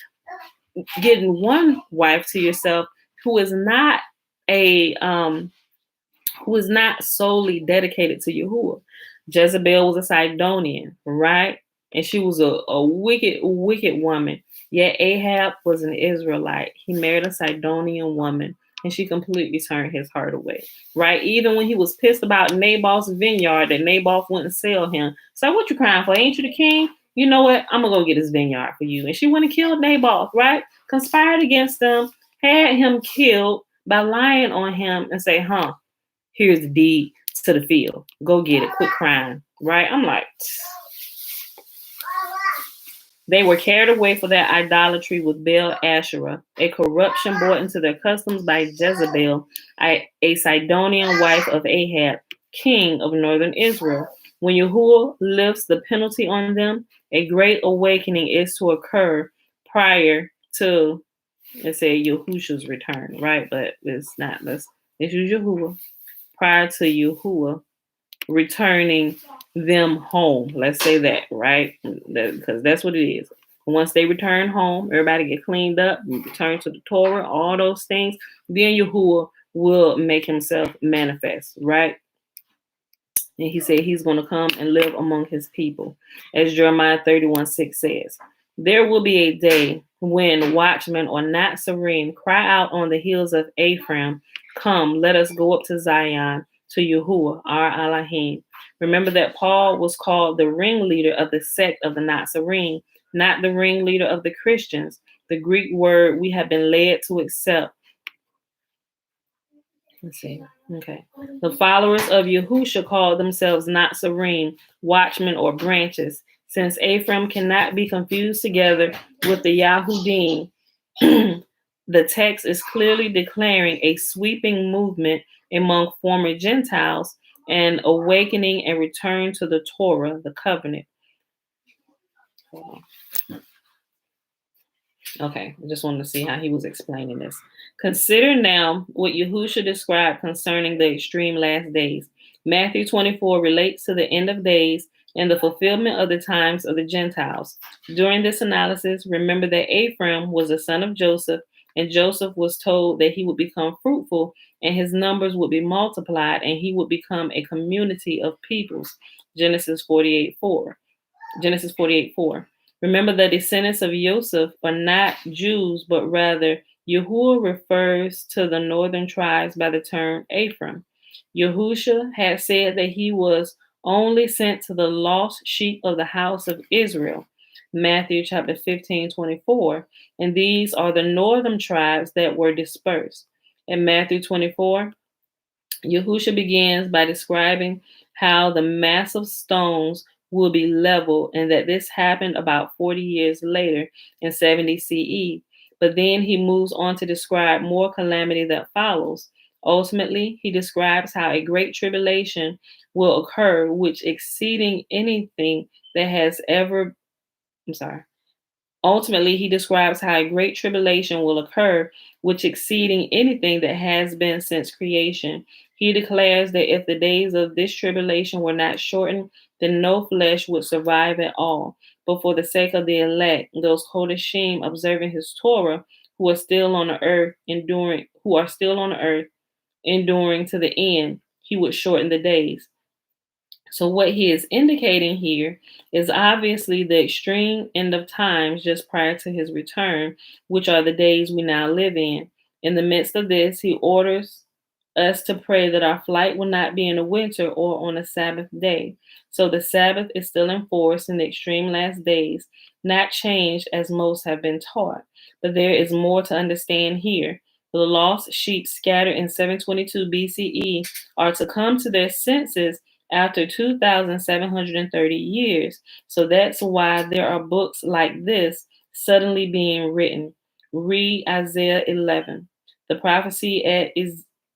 getting one wife to yourself who is not a who is not solely dedicated to Yahuwah. Jezebel was a Sidonian, right? And she was a wicked, wicked woman. Yet Ahab was an Israelite. He married a Sidonian woman, and she completely turned his heart away, right? Even when he was pissed about Naboth's vineyard, that Naboth wouldn't sell him. So what you crying for? Ain't you the king? You know what? I'm going to go get his vineyard for you. And she went and killed Naboth, right? Conspired against him, had him killed by lying on him and say, here's the deed to the field. Go get it. Quit crying. Right? I'm like, they were carried away for their idolatry with Baal Asherah, a corruption brought into their customs by Jezebel, a Sidonian wife of Ahab, king of northern Israel. When Yahuwah lifts the penalty on them, a great awakening is to occur prior to, let's say, Yahusha's return, right? But it's not. Let's use Yahuwah. Prior to Yahuwah returning them home. Let's say that, right? Because that's what it is. Once they return home, everybody get cleaned up, return to the Torah, all those things, then Yahuwah will make himself manifest, right? And he said he's going to come and live among his people. As Jeremiah 31:6 says, there will be a day when watchmen are not serene, cry out on the hills of Ephraim, come, let us go up to Zion, to Yahuwah, our Elohim. Remember that Paul was called the ringleader of the sect of the Nazarene, not the ringleader of the Christians. The Greek word we have been led to accept. Let's see. Okay. The followers of Yahusha call themselves Nazarene, watchmen, or branches. Since Ephraim cannot be confused together with the Yahudim, the text is clearly declaring a sweeping movement among former Gentiles and awakening and return to the Torah, the covenant. Okay, I just wanted to see how he was explaining this. Consider now what Yahusha described concerning the extreme last days. Matthew 24 relates to the end of days and the fulfillment of the times of the Gentiles. During this analysis, remember that Ephraim was the son of Joseph, and Joseph was told that he would become fruitful and his numbers would be multiplied and he would become a community of peoples. Genesis 48:4. Genesis 48:4. Remember, the descendants of Joseph are not Jews, but rather Yahuwah refers to the northern tribes by the term Ephraim. Yahusha had said that he was only sent to the lost sheep of the house of Israel. Matthew chapter 15:24. And these are the northern tribes that were dispersed. In Matthew 24, Yahusha begins by describing how the massive stones will be leveled, and that this happened about 40 years later in 70 CE. But then he moves on to describe more calamity that follows. Ultimately, he describes how a great tribulation will occur, which exceeding anything that has ever, Ultimately, he describes how a great tribulation will occur, which exceeding anything that has been since creation. He declares that if the days of this tribulation were not shortened, then no flesh would survive at all. But for the sake of the elect, those Kodashim observing his Torah, who are still on the earth, enduring to the end, he would shorten the days. So what he is indicating here is obviously the extreme end of times just prior to his return, which are the days we now live in. In the midst of this, he orders us to pray that our flight will not be in the winter or on a Sabbath day. So the Sabbath is still in force in the extreme last days, not changed as most have been taught. But there is more to understand here. The lost sheep scattered in 722 BCE are to come to their senses after 2,730 years. So that's why there are books like this suddenly being written. Read Isaiah 11. The prophecy at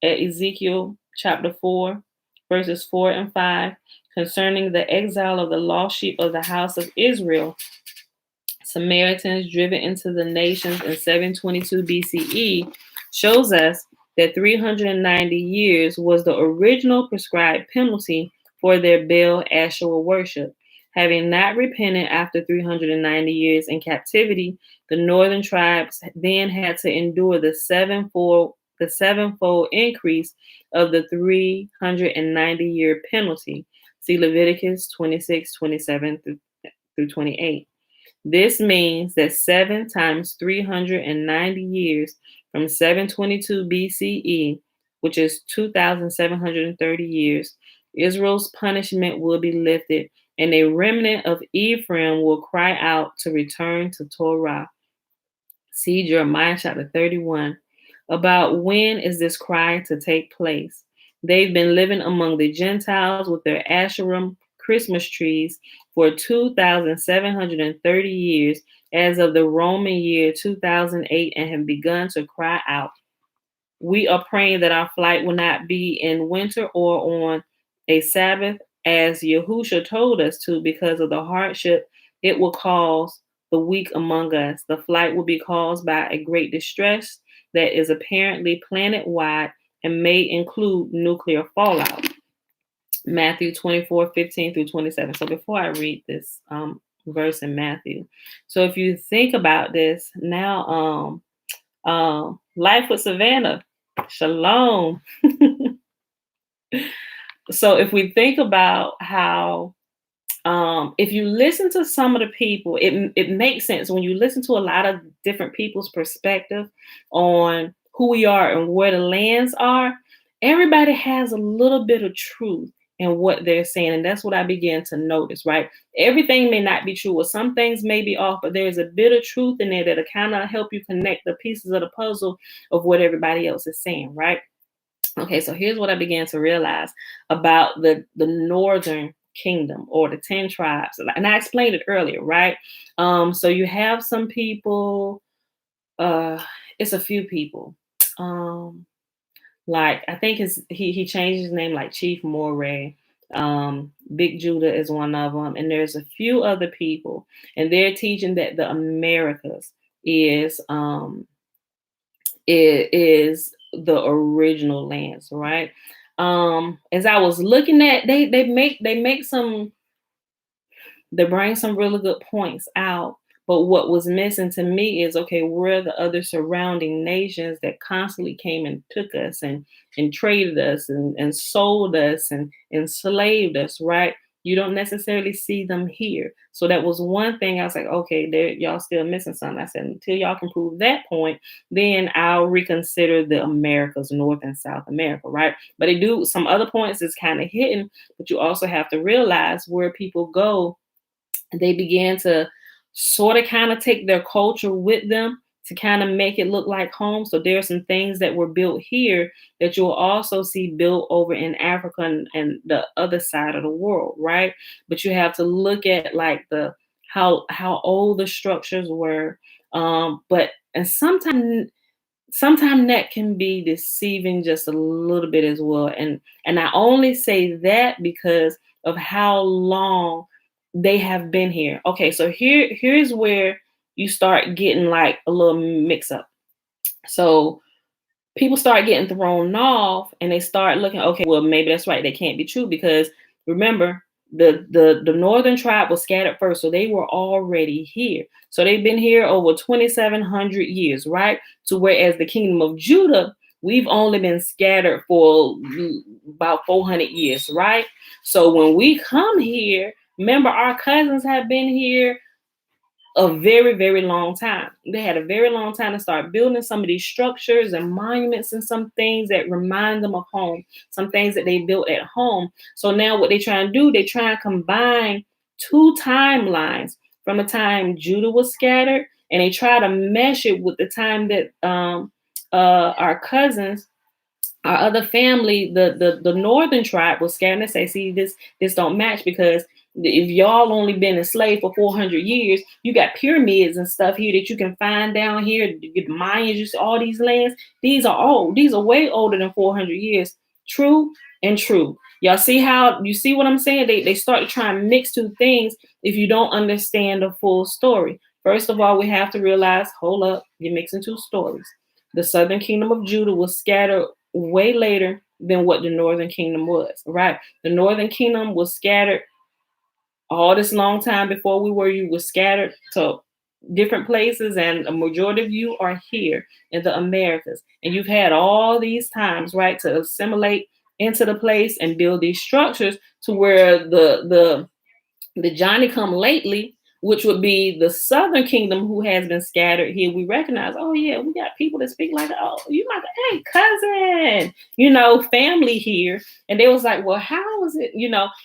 Ezekiel chapter 4, verses 4 and 5, concerning the exile of the lost sheep of the house of Israel, Samaritans driven into the nations in 722 BCE, shows us that 390 years was the original prescribed penalty for their Baal Asherah worship. Having not repented after 390 years in captivity, the northern tribes then had to endure the sevenfold increase of the 390-year penalty. See Leviticus 26, 27 through 28. This means that 7 times 390 years from 722 BCE, which is 2,730 years, Israel's punishment will be lifted, and a remnant of Ephraim will cry out to return to Torah. See Jeremiah chapter 31. About when is this cry to take place? They've been living among the Gentiles with their Asherah Christmas trees for 2,730 years as of the Roman year 2008 and have begun to cry out. We are praying that our flight will not be in winter or on a Sabbath, as Yahusha told us to, because of the hardship it will cause the weak among us. The flight will be caused by a great distress that is apparently planet-wide and may include nuclear fallout. Matthew 24, 15 through 27. So before I read this verse in Matthew, so if you think about this now, life with Savannah, shalom. So if we think about how, if you listen to some of the people, it makes sense when you listen to a lot of different people's perspective on who we are and where the lands are. Everybody has a little bit of truth in what they're saying, and that's what I began to notice. Right, everything may not be true, or some things may be off, but there's a bit of truth in there that'll kind of help you connect the pieces of the puzzle of what everybody else is saying. Right. Okay, so here's what I began to realize about the northern kingdom, or the 10 tribes. And I explained it earlier, right? So you have some people, it's a few people. Like I think he changed his name, like Chief Moray. Big Judah is one of them, and there's a few other people, and they're teaching that the Americas is the original lands, right? As I was looking at, they bring some really good points out. But what was missing to me is, okay, where are the other surrounding nations that constantly came and took us and traded us and sold us and enslaved us, right? You don't necessarily see them here. So that was one thing I was like, okay, y'all still missing something. I said, until y'all can prove that point, then I'll reconsider the Americas, North and South America, right? But they do some other points is kind of hidden, but you also have to realize where people go, they began to sort of kind of take their culture with them to kind of make it look like home. So there are some things that were built here that you'll also see built over in Africa and the other side of the world, right? But you have to look at like how old the structures were. But sometimes that can be deceiving just a little bit as well. And I only say that because of how long they have been here. Okay, so here's where you start getting like a little mix up. So people start getting thrown off and they start looking, okay, well, maybe that's right. They can't be true because remember, the northern tribe was scattered first. So they were already here. So they've been here over 2,700 years, right? So whereas the kingdom of Judah, we've only been scattered for about 400 years, right? So when we come here, remember our cousins have been here a very, very long time. They had a very long time to start building some of these structures and monuments and some things that remind them of home, some things that they built at home. So now what they try and do, they try and combine two timelines from the time Judah was scattered, and they try to mesh it with the time that our cousins, our other family, the northern tribe was scattered. And say, see, this don't match, because if y'all only been enslaved for 400 years, you got pyramids and stuff here that you can find down here. The Mayans, you see all these lands. These are old. These are way older than 400 years. True and true. Y'all see how, you see what I'm saying? They start to try and mix two things if you don't understand the full story. First of all, we have to realize, hold up, you're mixing two stories. The southern kingdom of Judah was scattered way later than what the northern kingdom was, right? The northern kingdom was scattered all this long time before you were scattered to different places, and a majority of you are here in the Americas, and you've had all these times, right, to assimilate into the place and build these structures to where the Johnny come lately, which would be the southern kingdom, who has been scattered here. We recognize, oh yeah, we got people that speak like, oh, you my, hey, cousin, family here. And they was like, well, how is it,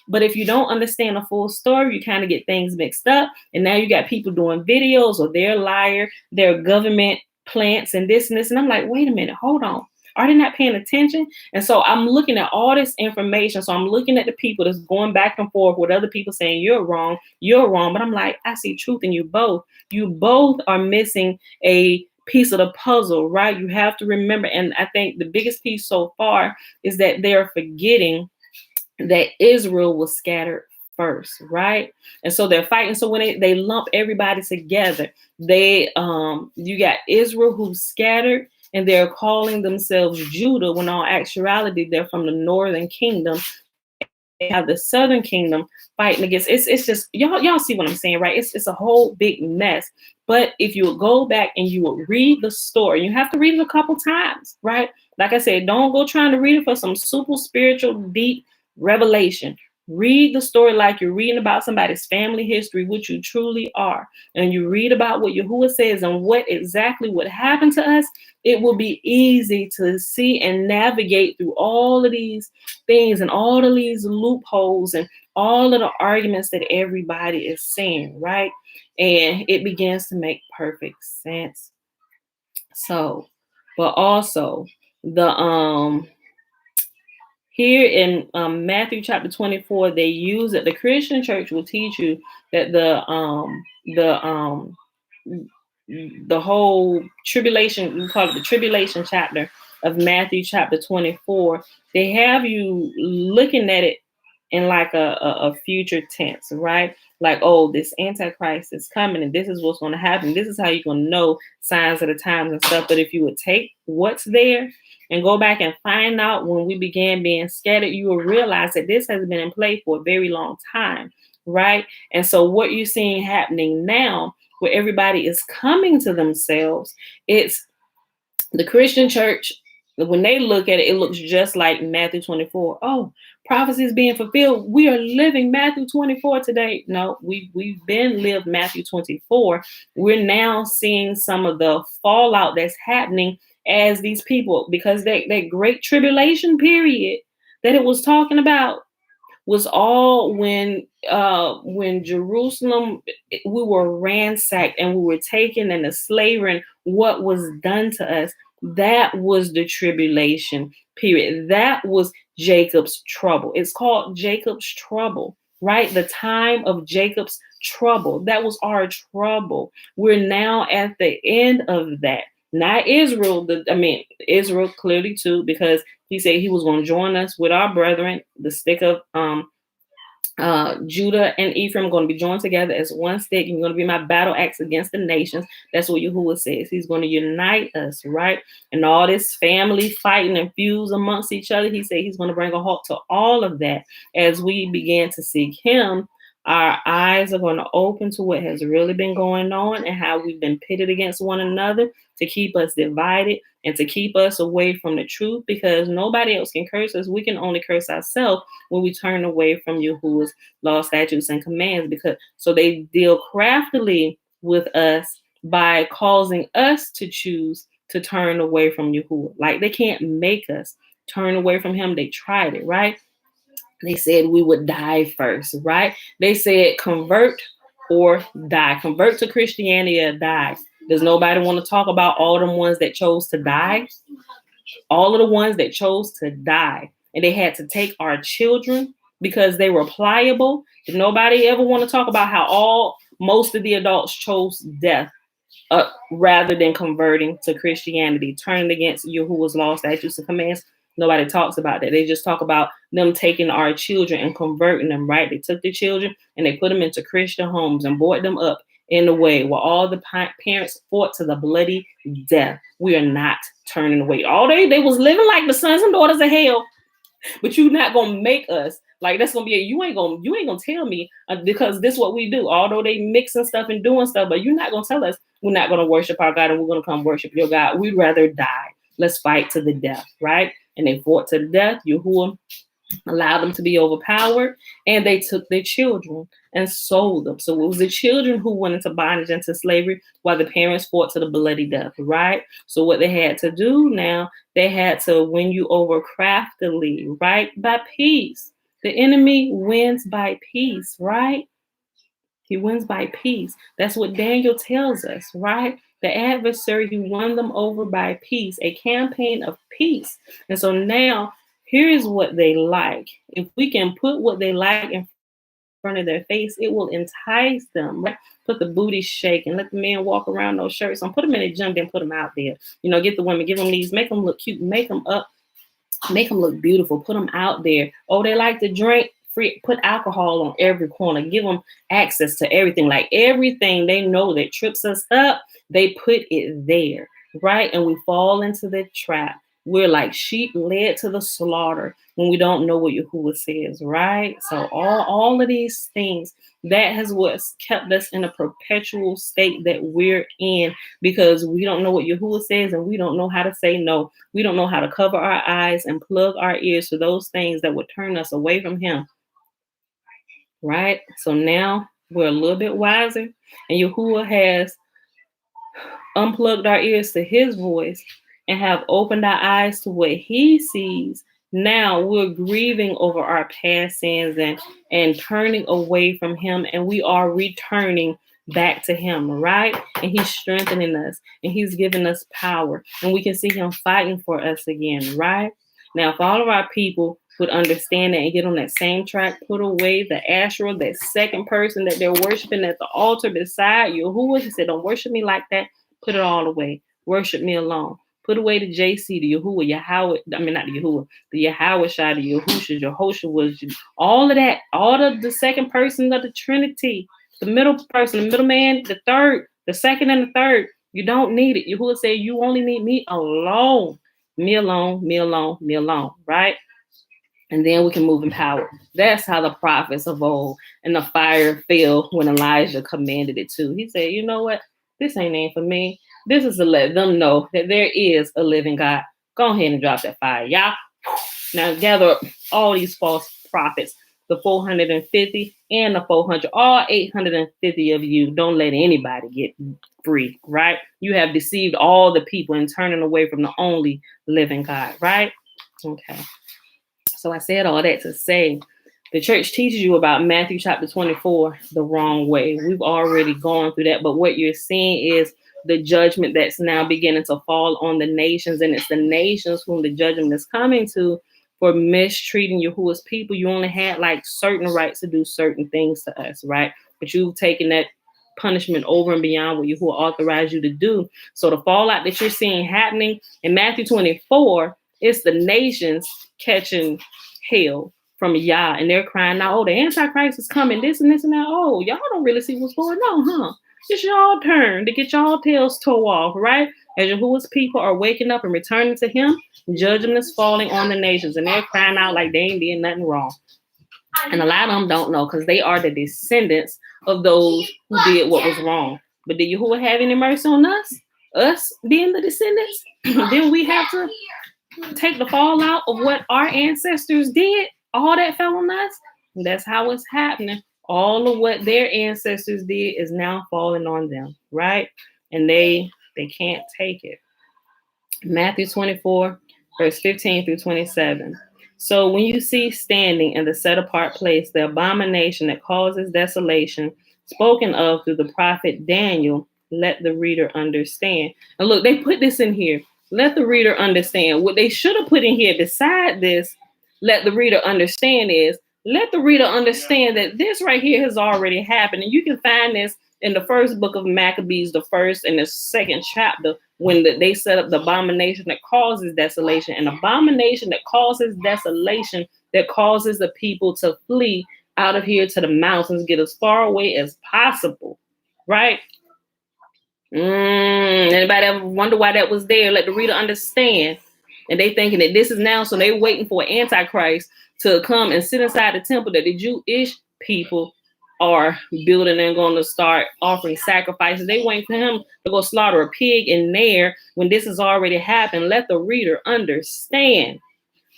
but if you don't understand the full story, you kind of get things mixed up. And now you got people doing videos, or they're liar, they're government plants and this and this. And I'm like, wait a minute, hold on. Are they not paying attention? And so I'm looking at all this information. So I'm looking at the people that's going back and forth with other people saying, you're wrong. But I'm like, I see truth in you both. You both are missing a piece of the puzzle, right? You have to remember. And I think the biggest piece so far is that they're forgetting that Israel was scattered first, right? And so they're fighting. So when they lump everybody together, you got Israel who's scattered, and they're calling themselves Judah, when all actuality they're from the northern kingdom. They have the southern kingdom fighting against. It's just y'all see what I'm saying, right? It's a whole big mess. But if you would go back and you would read the story, you have to read it a couple times, right? Like I said, don't go trying to read it for some super spiritual deep revelation. Read the story like you're reading about somebody's family history, which you truly are. And you read about what Yahuwah says and what exactly would happen to us. It will be easy to see and navigate through all of these things and all of these loopholes and all of the arguments that everybody is saying, right? And it begins to make perfect sense. So, but also the here in Matthew chapter 24, they use it. The Christian church will teach you that the whole tribulation, we call it the tribulation chapter of Matthew chapter 24. They have you looking at it in like a future tense, right? Like, oh, this Antichrist is coming, and this is what's going to happen. This is how you're going to know signs of the times and stuff. But if you would take what's there and go back and find out when we began being scattered, you will realize that this has been in play for a very long time, right? And so what you're seeing happening now, where everybody is coming to themselves, it's the Christian church. When they look at it, it looks just like Matthew 24. Oh, prophecy is being fulfilled. We are living Matthew 24 today. No, we've been lived Matthew 24. We're now seeing some of the fallout that's happening as these people, because that great tribulation period that it was talking about was all when Jerusalem, we were ransacked and we were taken into slavery, and what was done to us. That was the tribulation period. That was Jacob's trouble. It's called Jacob's trouble, right? The time of Jacob's trouble. That was our trouble. We're now at the end of that. Not Israel, Israel clearly too, because he said he was going to join us with our brethren, the stick of Judah and Ephraim going to be joined together as one stick, and you're going to be my battle axe against the nations. That's what Yahuwah says. He's going to unite us, right? And all this family fighting and fuse amongst each other, he said he's going to bring a halt to all of that. As we begin to seek him, our eyes are going to open to what has really been going on and how we've been pitted against one another to keep us divided and to keep us away from the truth, because nobody else can curse us. We can only curse ourselves when we turn away from Yahuwah's law, statutes, and commands. Because so they deal craftily with us by causing us to choose to turn away from Yahuwah. Like they can't make us turn away from him. They tried it, right? They said we would die first, right? They said convert or die. Convert to Christianity or die. Does nobody want to talk about all them ones that chose to die? All of the ones that chose to die. And they had to take our children because they were pliable. Did nobody ever want to talk about how most of the adults chose death rather than converting to Christianity, turning against Yahuwah's law, statutes, and commands? Nobody talks about that. They just talk about them taking our children and converting them, right? They took the children and they put them into Christian homes and brought them up in a way where all the parents fought to the bloody death. We are not turning away. All they was living like the sons and daughters of hell, but you're not gonna make us like that's gonna be you ain't gonna tell me because this is what we do. Although they mixing stuff and doing stuff, but you're not gonna tell us we're not gonna worship our God and we're gonna come worship your God. We'd rather die. Let's fight to the death, right? And they fought to the death. Yahuwah allowed them to be overpowered, and they took their children and sold them. So it was the children who went into bondage, into slavery, while the parents fought to the bloody death, right? So what they had to do now, they had to win you over craftily, right? By peace. The enemy wins by peace, right? He wins by peace. That's what Daniel tells us, right? The adversary, he won them over by peace, a campaign of peace. And so now, here's what they like. If we can put what they like in front of their face, it will entice them, right? Put the booty shake and let the men walk around those shirts on. Put them in a gym, then put them out there. Get the women, give them these, make them look cute, make them up, make them look beautiful, put them out there. Oh, they like to drink. Free, put alcohol on every corner, give them access to everything. Like everything they know that trips us up, they put it there, right? And we fall into the trap. We're like sheep led to the slaughter when we don't know what Yahuwah says, right? So all of these things, that has what's kept us in a perpetual state that we're in, because we don't know what Yahuwah says and we don't know how to say no. We don't know how to cover our eyes and plug our ears to those things that would turn us away from him. Right? So now we're a little bit wiser, and Yahuwah has unplugged our ears to his voice and have opened our eyes to what he sees. Now we're grieving over our past sins and turning away from him, and we are returning back to him, right? And he's strengthening us, and he's giving us power, and we can see him fighting for us again, right? Now, if all of our people would understand that and get on that same track, put away the Asherah, that second person that they're worshiping at the altar beside Yahuwah. He said, don't worship me like that. Put it all away. Worship me alone. Put away the JC, the Yahuwah, Yahweh. I mean, not the Yahuwah, the Yahusha, the Yahusha, Yahusha was all of that. All of the second person of the Trinity, the middle person, the middle man, the third, the second and the third. You don't need it. Yahuwah said, you only need me alone. Me alone, me alone, me alone, right? And then we can move in power. That's how the prophets of old and the fire fell when Elijah commanded it to. He said, you know what? This ain't for me. This is to let them know that there is a living God. Go ahead and drop that fire, y'all. Now gather up all these false prophets, the 450 and the 400, all 850 of you. Don't let anybody get free, right? You have deceived all the people and turning away from the only living God, right? Okay. So I said all that to say the church teaches you about Matthew chapter 24 the wrong way. We've already gone through that, but what you're seeing is the judgment that's now beginning to fall on the nations, and it's the nations whom the judgment is coming to for mistreating Yahuwah's people. You only had like certain rights to do certain things to us, right? But you've taken that punishment over and beyond what Yahuwah authorized you to do. So the fallout that you're seeing happening in Matthew 24, it's the nations catching hell from Yah, and they're crying out, oh, the Antichrist is coming, this and this and that. Oh, y'all don't really see what's going on, huh? It's y'all turn to get y'all tails tore off, right? As Yahuwah's people are waking up and returning to him, judgment is falling on the nations, and they're crying out like they ain't did nothing wrong. And a lot of them don't know, because they are the descendants of those who did what was wrong. But did Yahuwah have any mercy on us? Us being the descendants? Then we have to take the fallout of what our ancestors did. All that fell on us. That's how it's happening all of what their ancestors did is now falling on them, right? And they can't take it. Matthew 24, verse 15 through 27. So when you see standing in the set apart place the abomination that causes desolation, spoken of through the prophet Daniel, let the reader understand. And look, they put this in here. Let the reader understand. What they should have put in here beside this, let the reader understand, is let the reader understand that this right here has already happened. And you can find this in the first book of Maccabees, the first and the second chapter, when they set up the abomination that causes desolation, an abomination that causes desolation, that causes the people to flee out of here to the mountains, get as far away as possible, right? Anybody ever wonder why that was there? Let the reader understand. And they thinking that this is now, so they waiting for Antichrist to come and sit inside the temple that the Jewish people are building and going to start offering sacrifices. They waiting for him to go slaughter a pig in there when this has already happened. Let the reader understand.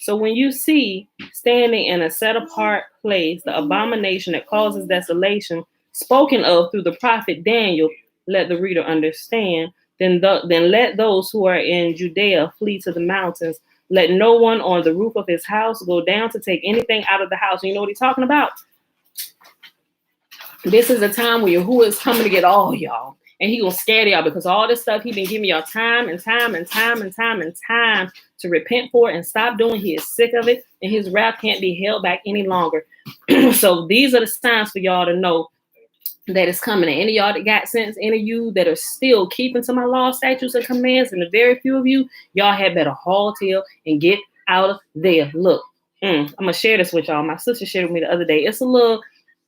So when you see standing in a set apart place the abomination that causes desolation, spoken of through the prophet Daniel, let the reader understand. Then let those who are in Judea flee to the mountains. Let no one on the roof of his house go down to take anything out of the house. You know what he's talking about? This is a time where Yahuwah is coming to get all y'all. And he gonna scare y'all because all this stuff he been giving y'all time and time and time and time and time to repent for it and stop doing. He is sick of it, and his wrath can't be held back any longer. So these are the signs for y'all to know that it's coming. And any of y'all that got sense, any of you that are still keeping to my law, statutes, and commands, and the very few of you, y'all had better haul tail and get out of there. Look, I'm gonna share this with y'all. My sister shared with me the other day. It's a little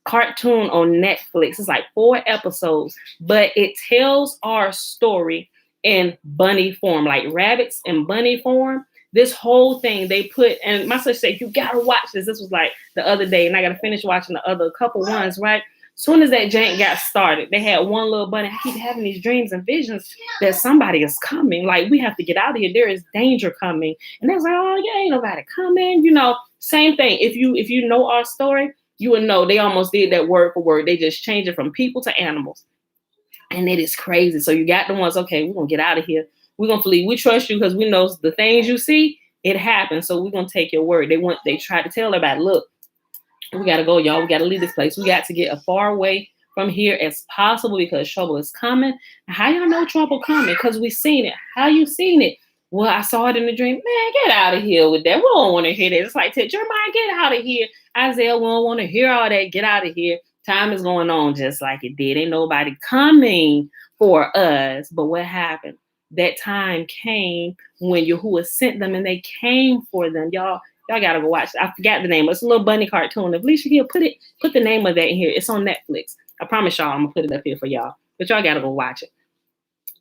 cartoon on Netflix. It's like 4 episodes, but it tells our story in bunny form, like rabbits in bunny form. This whole thing they put, and my sister said, you gotta watch this. This was like the other day, and I gotta finish watching the other couple ones, right? Soon as that jank got started, they had one little bunny. I keep having these dreams and visions that somebody is coming. Like, we have to get out of here. There is danger coming. And they was like, oh, yeah, ain't nobody coming. You know, same thing. If you know our story, you would know they almost did that word for word. They just changed it from people to animals. And it is crazy. So you got the ones, okay, we're going to get out of here. We're going to flee. We trust you because we know the things you see, it happens. So we're going to take your word. They tried to tell everybody, look, we got to go, y'all. We got to leave this place. We got to get as far away from here as possible because trouble is coming. How y'all know trouble coming? Because we seen it. How you seen it? Well, I saw it in the dream. Man, get out of here with that. We don't want to hear that. It's like, Jeremiah, get out of here. Isaiah, we don't want to hear all that. Get out of here. Time is going on just like it did. Ain't nobody coming for us. But what happened? That time came when Yahuwah sent them and they came for them. Y'all gotta go watch it. I forgot the name. It's a little bunny cartoon. If Alicia here, put the name of that in here. It's on Netflix. I promise y'all I'm gonna put it up here for y'all. But y'all gotta go watch it.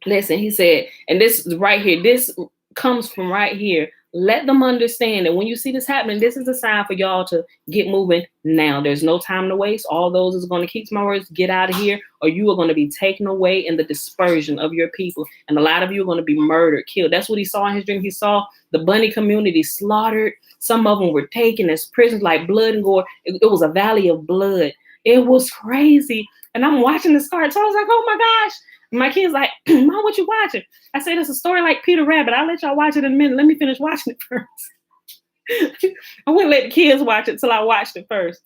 Listen, he said, and this right here, this comes from right here. Let them understand that when you see this happening, this is a sign for y'all to get moving now. There's no time to waste. All those is going to keep to my words, get out of here, or you are going to be taken away in the dispersion of your people. And a lot of you are going to be murdered, killed. That's what he saw in his dream. He saw the bunny community slaughtered. Some of them were taken as prisoners, like blood and gore. It was a valley of blood. It was crazy. And I'm watching this cartoon. So I was like, oh my gosh. My kid's like, Mom, what you watching? I said, it's a story like Peter Rabbit. I'll let y'all watch it in a minute. Let me finish watching it first. I wouldn't let the kids watch it till I watched it first.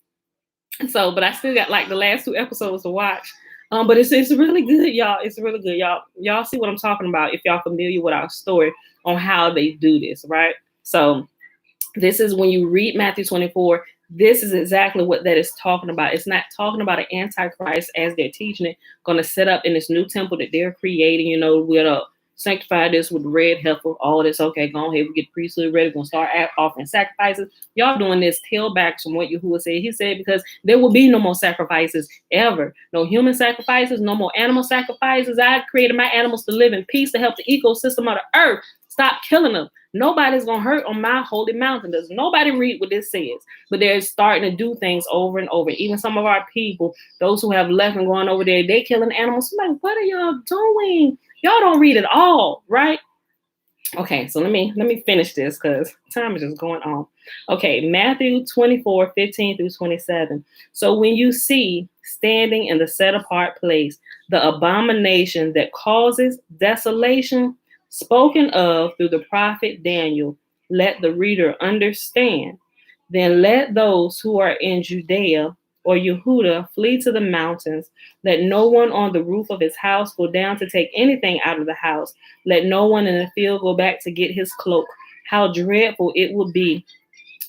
So, but I still got like the last 2 episodes to watch. But it's really good, y'all. It's really good, y'all. Y'all see what I'm talking about if y'all familiar with our story on how they do this, right? So this is when you read Matthew 24. This is exactly what that is talking about. It's not talking about an antichrist as they're teaching it, going to set up in this new temple that they're creating, you know, we're going to sanctify this with red heifer, all this. Okay, go ahead, we get the priesthood ready, we're going to start offering sacrifices. Y'all doing this tailbacks from what Yahuwah said. He said, because there will be no more sacrifices ever. No human sacrifices, no more animal sacrifices. I created my animals to live in peace, to help the ecosystem of the earth. Stop killing them. Nobody's going to hurt on my holy mountain. Does nobody read what this says? But they're starting to do things over and over. Even some of our people, those who have left and gone over there, they killing animals. I'm like, what are y'all doing? Y'all don't read it all, right? Okay, so let me finish this because time is just going on. Okay, Matthew 24, 15 through 27. So when you see standing in the set apart place the abomination that causes desolation, spoken of through the prophet Daniel, let the reader understand. Then let those who are in Judea or Yehuda flee to the mountains. Let no one on the roof of his house go down to take anything out of the house. Let no one in the field go back to get his cloak. How dreadful it would be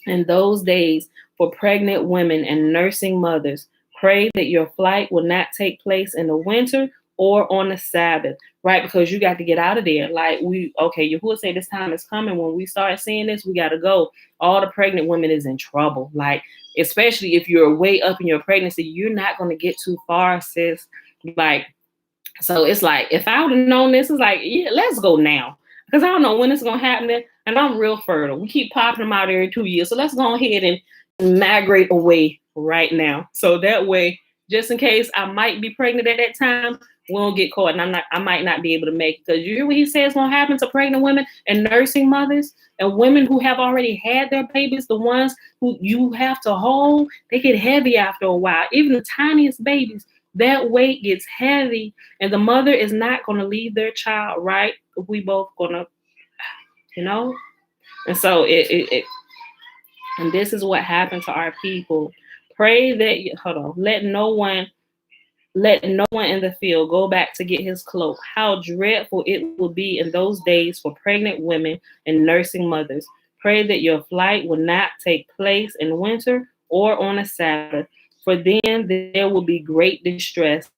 in those days for pregnant women and nursing mothers. Pray that your flight will not take place in the winter or on the Sabbath, right? Because you got to get out of there. Like Yahuwah say this time is coming. When we start seeing this, we got to go. All the pregnant women is in trouble. Like, especially if you're way up in your pregnancy, you're not going to get too far, sis. Like, so it's like, if I would have known this, it's like, yeah, let's go now. Because I don't know when it's going to happen. And I'm real fertile. We keep popping them out every 2 years. So let's go ahead and migrate away right now. So that way, just in case I might be pregnant at that time, we won't get caught. And I might not be able to make it. Because you hear what he says going to happen to pregnant women and nursing mothers and women who have already had their babies, the ones who you have to hold, they get heavy after a while. Even the tiniest babies, that weight gets heavy and the mother is not going to leave their child, right? We both going to, and so and this is what happened to our people. Pray that, let no one in the field go back to get his cloak. How dreadful it will be in those days for pregnant women and nursing mothers. Pray that your flight will not take place in winter or on a Sabbath, for then there will be great distress,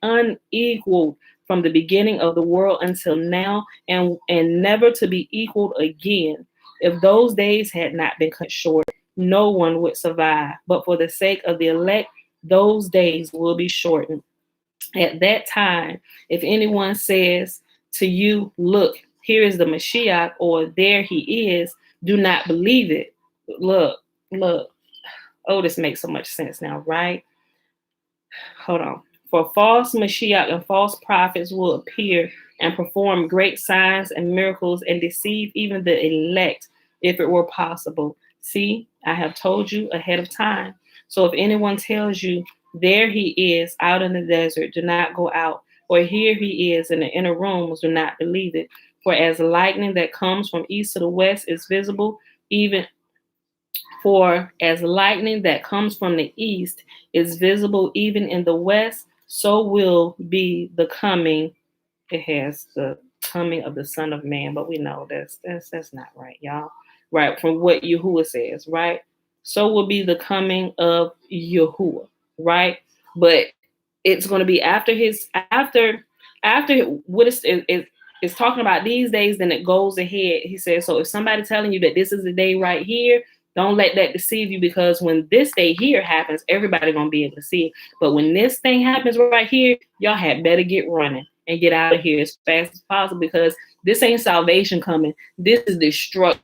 unequaled from the beginning of the world until now, and never to be equaled again. If those days had not been cut short, no one would survive. But for the sake of the elect, those days will be shortened. At that time, if anyone says to you, look, here is the Mashiach, or there he is, do not believe it. Look. Oh, this makes so much sense now, right? Hold on. For false Mashiach and false prophets will appear and perform great signs and miracles and deceive even the elect, if it were possible. See, I have told you ahead of time. So if anyone tells you, there he is out in the desert, do not go out. Or here he is in the inner rooms, do not believe it. For as lightning that comes from east to the west is visible, even for as lightning that comes from the east is visible even in the west, so will be the coming. It has the coming of the Son of Man, but we know that's not right, y'all. Right, from what Yahuwah says, right? So will be the coming of Yahuwah, right? But it's going to be after what it's talking about these days, then it goes ahead. He says, so if somebody telling you that this is the day right here, don't let that deceive you, because when this day here happens, everybody gonna be able to see it. But when this thing happens right here, y'all had better get running and get out of here as fast as possible, because this ain't salvation coming. This is destruction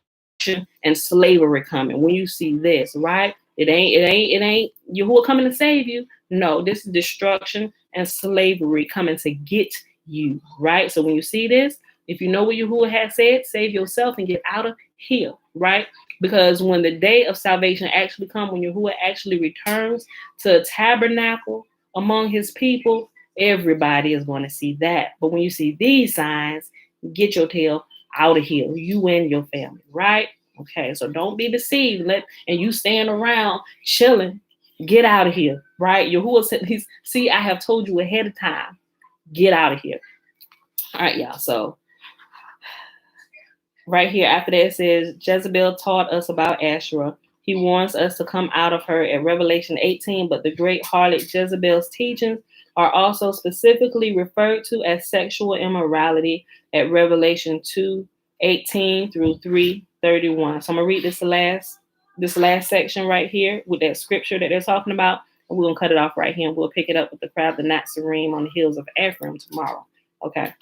and slavery coming. When you see this, right? It ain't Yahuwah coming to save you. No, this is destruction and slavery coming to get you, right? So when you see this, if you know what Yahuwah has said, save yourself and get out of here, right? Because when the day of salvation actually comes, when Yahuwah actually returns to a tabernacle among his people, everybody is going to see that. But when you see these signs, get your tail out of here, you and your family, right? Okay, so don't be deceived. And you stand around chilling, get out of here, right? Yahuwah said, see, I have told you ahead of time, get out of here. All right, y'all, so right here after that it says, Jezebel taught us about Asherah. He warns us to come out of her at Revelation 18, but the great harlot Jezebel's teachings are also specifically referred to as sexual immorality at Revelation 2:18 through 3:31. So I'm gonna read this last section right here with that scripture that they're talking about, and we're gonna cut it off right here, and we'll pick it up with the crowd, the Nazarene on the hills of Ephraim tomorrow. Okay,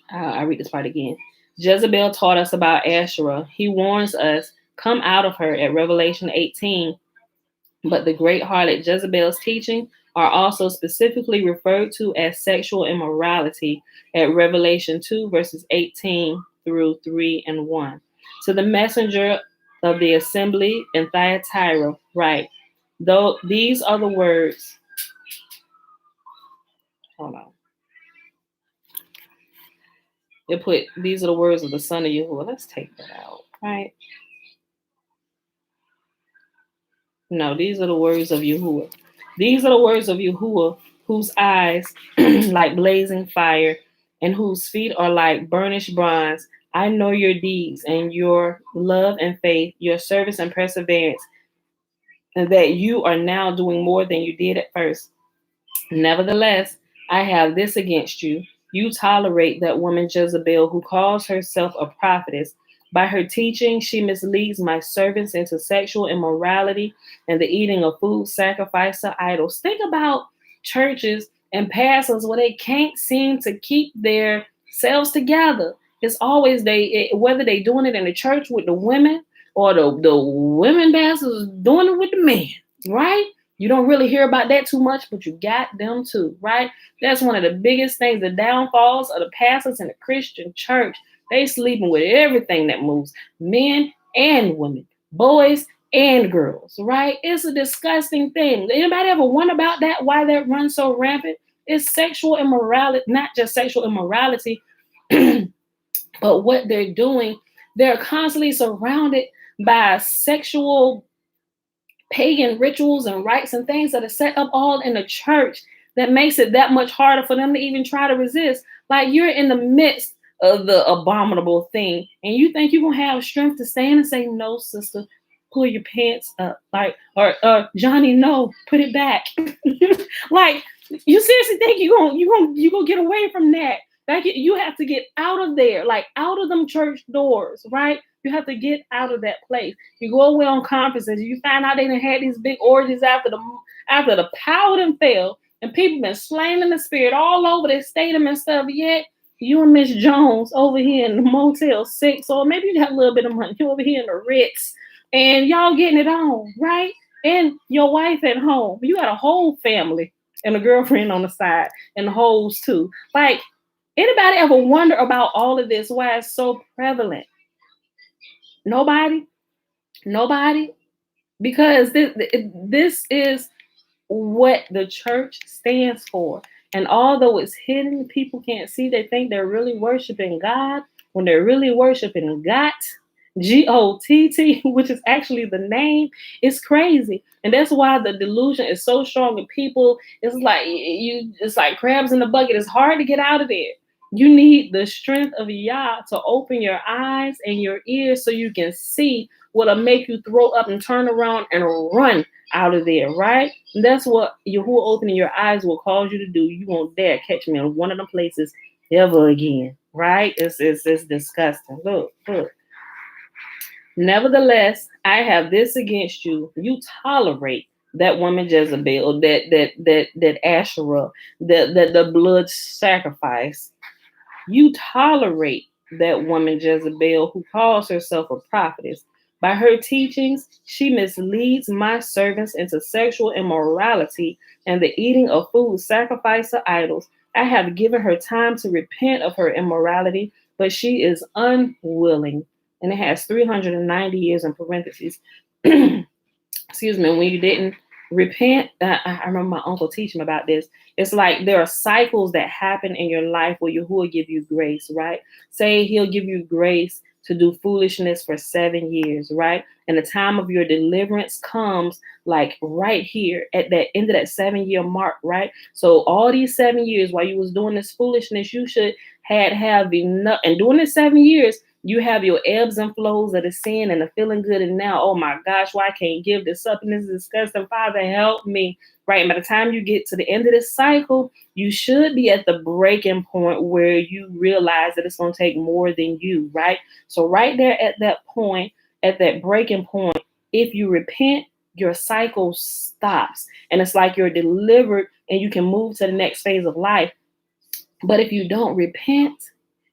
I'll read this part again. Jezebel taught us about Asherah. He warns us, come out of her at Revelation 18. But the great harlot Jezebel's teaching are also specifically referred to as sexual immorality at Revelation 2, verses 18 through 3 and 1. To the messenger of the assembly in Thyatira, write, though these are the words. Hold on. It put, these are the words of the son of Yahuwah. Let's take that out, right? No, these are the words of Yahuwah. These are the words of Yahuwah, whose eyes like blazing fire and whose feet are like burnished bronze. I know your deeds and your love and faith, your service and perseverance, and that you are now doing more than you did at first. Nevertheless, I have this against you. You tolerate that woman Jezebel who calls herself a prophetess. By her teaching, she misleads my servants into sexual immorality and the eating of food sacrificed to idols. Think about churches and pastors where they can't seem to keep their selves together. It's always whether they doing it in the church with the women or the women pastors doing it with the men, right? You don't really hear about that too much, but you got them too, right? That's one of the biggest things, the downfalls of the pastors in the Christian church. They sleeping with everything that moves, men and women, boys and girls, right? It's a disgusting thing. Anybody ever wonder about that, why that runs so rampant? It's sexual immorality, not just sexual immorality, but what they're doing, they're constantly surrounded by sexual pagan rituals and rites and things that are set up all in the church that makes it that much harder for them to even try to resist. Like you're in the midst of the abominable thing and you think you're gonna have strength to stand and say, no, sister, pull your pants up, like, or Johnny, no, put it back. Like, you seriously think you gonna get away from that? Like, you have to get out of there, like out of them church doors, right? You have to get out of that place. You go away on conferences, you find out they done had these big orgies after the power done fell, and people been slain in the spirit all over their stadium and stuff. Yet you and Miss Jones over here in the Motel 6, or maybe you got a little bit of money. You over here in the Ritz, and y'all getting it on, right? And your wife at home. You got a whole family and a girlfriend on the side, and the hoes too. Like, anybody ever wonder about all of this? Why it's so prevalent? Nobody. Because this is what the church stands for. And although it's hidden, people can't see. They think they're really worshiping God when they're really worshiping God. GOTT, which is actually the name. It's crazy. And that's why the delusion is so strong in people. It's like crabs in the bucket. It's hard to get out of there. You need the strength of Yah to open your eyes and your ears so you can see what'll make you throw up and turn around and run out of there, right? And that's what Yahuwah opening your eyes will cause you to do. You won't dare catch me in one of them places ever again, right? It's disgusting. Look. Nevertheless, I have this against you. You tolerate that woman Jezebel, that Asherah, the blood sacrifice. You tolerate that woman Jezebel who calls herself a prophetess. By her teachings, she misleads my servants into sexual immorality and the eating of food sacrificed to idols. I have given her time to repent of her immorality, but she is unwilling. And it has 390 years in parentheses. Excuse me, when you didn't repent, I remember my uncle teaching about this. It's like there are cycles that happen in your life where Yahuwah give you grace, right? Say he'll give you grace to do foolishness for 7 years, right? And the time of your deliverance comes like right here at that end of that 7-year mark, right? So all these 7 years while you was doing this foolishness, you should have enough. And during the 7 years, you have your ebbs and flows of the sin and the feeling good. And now, oh my gosh, why I can't give this up? And this is disgusting. Father, help me. Right. And by the time you get to the end of this cycle, you should be at the breaking point where you realize that it's going to take more than you. Right. So right there at that point, at that breaking point, if you repent, your cycle stops. And it's like you're delivered and you can move to the next phase of life. But if you don't repent,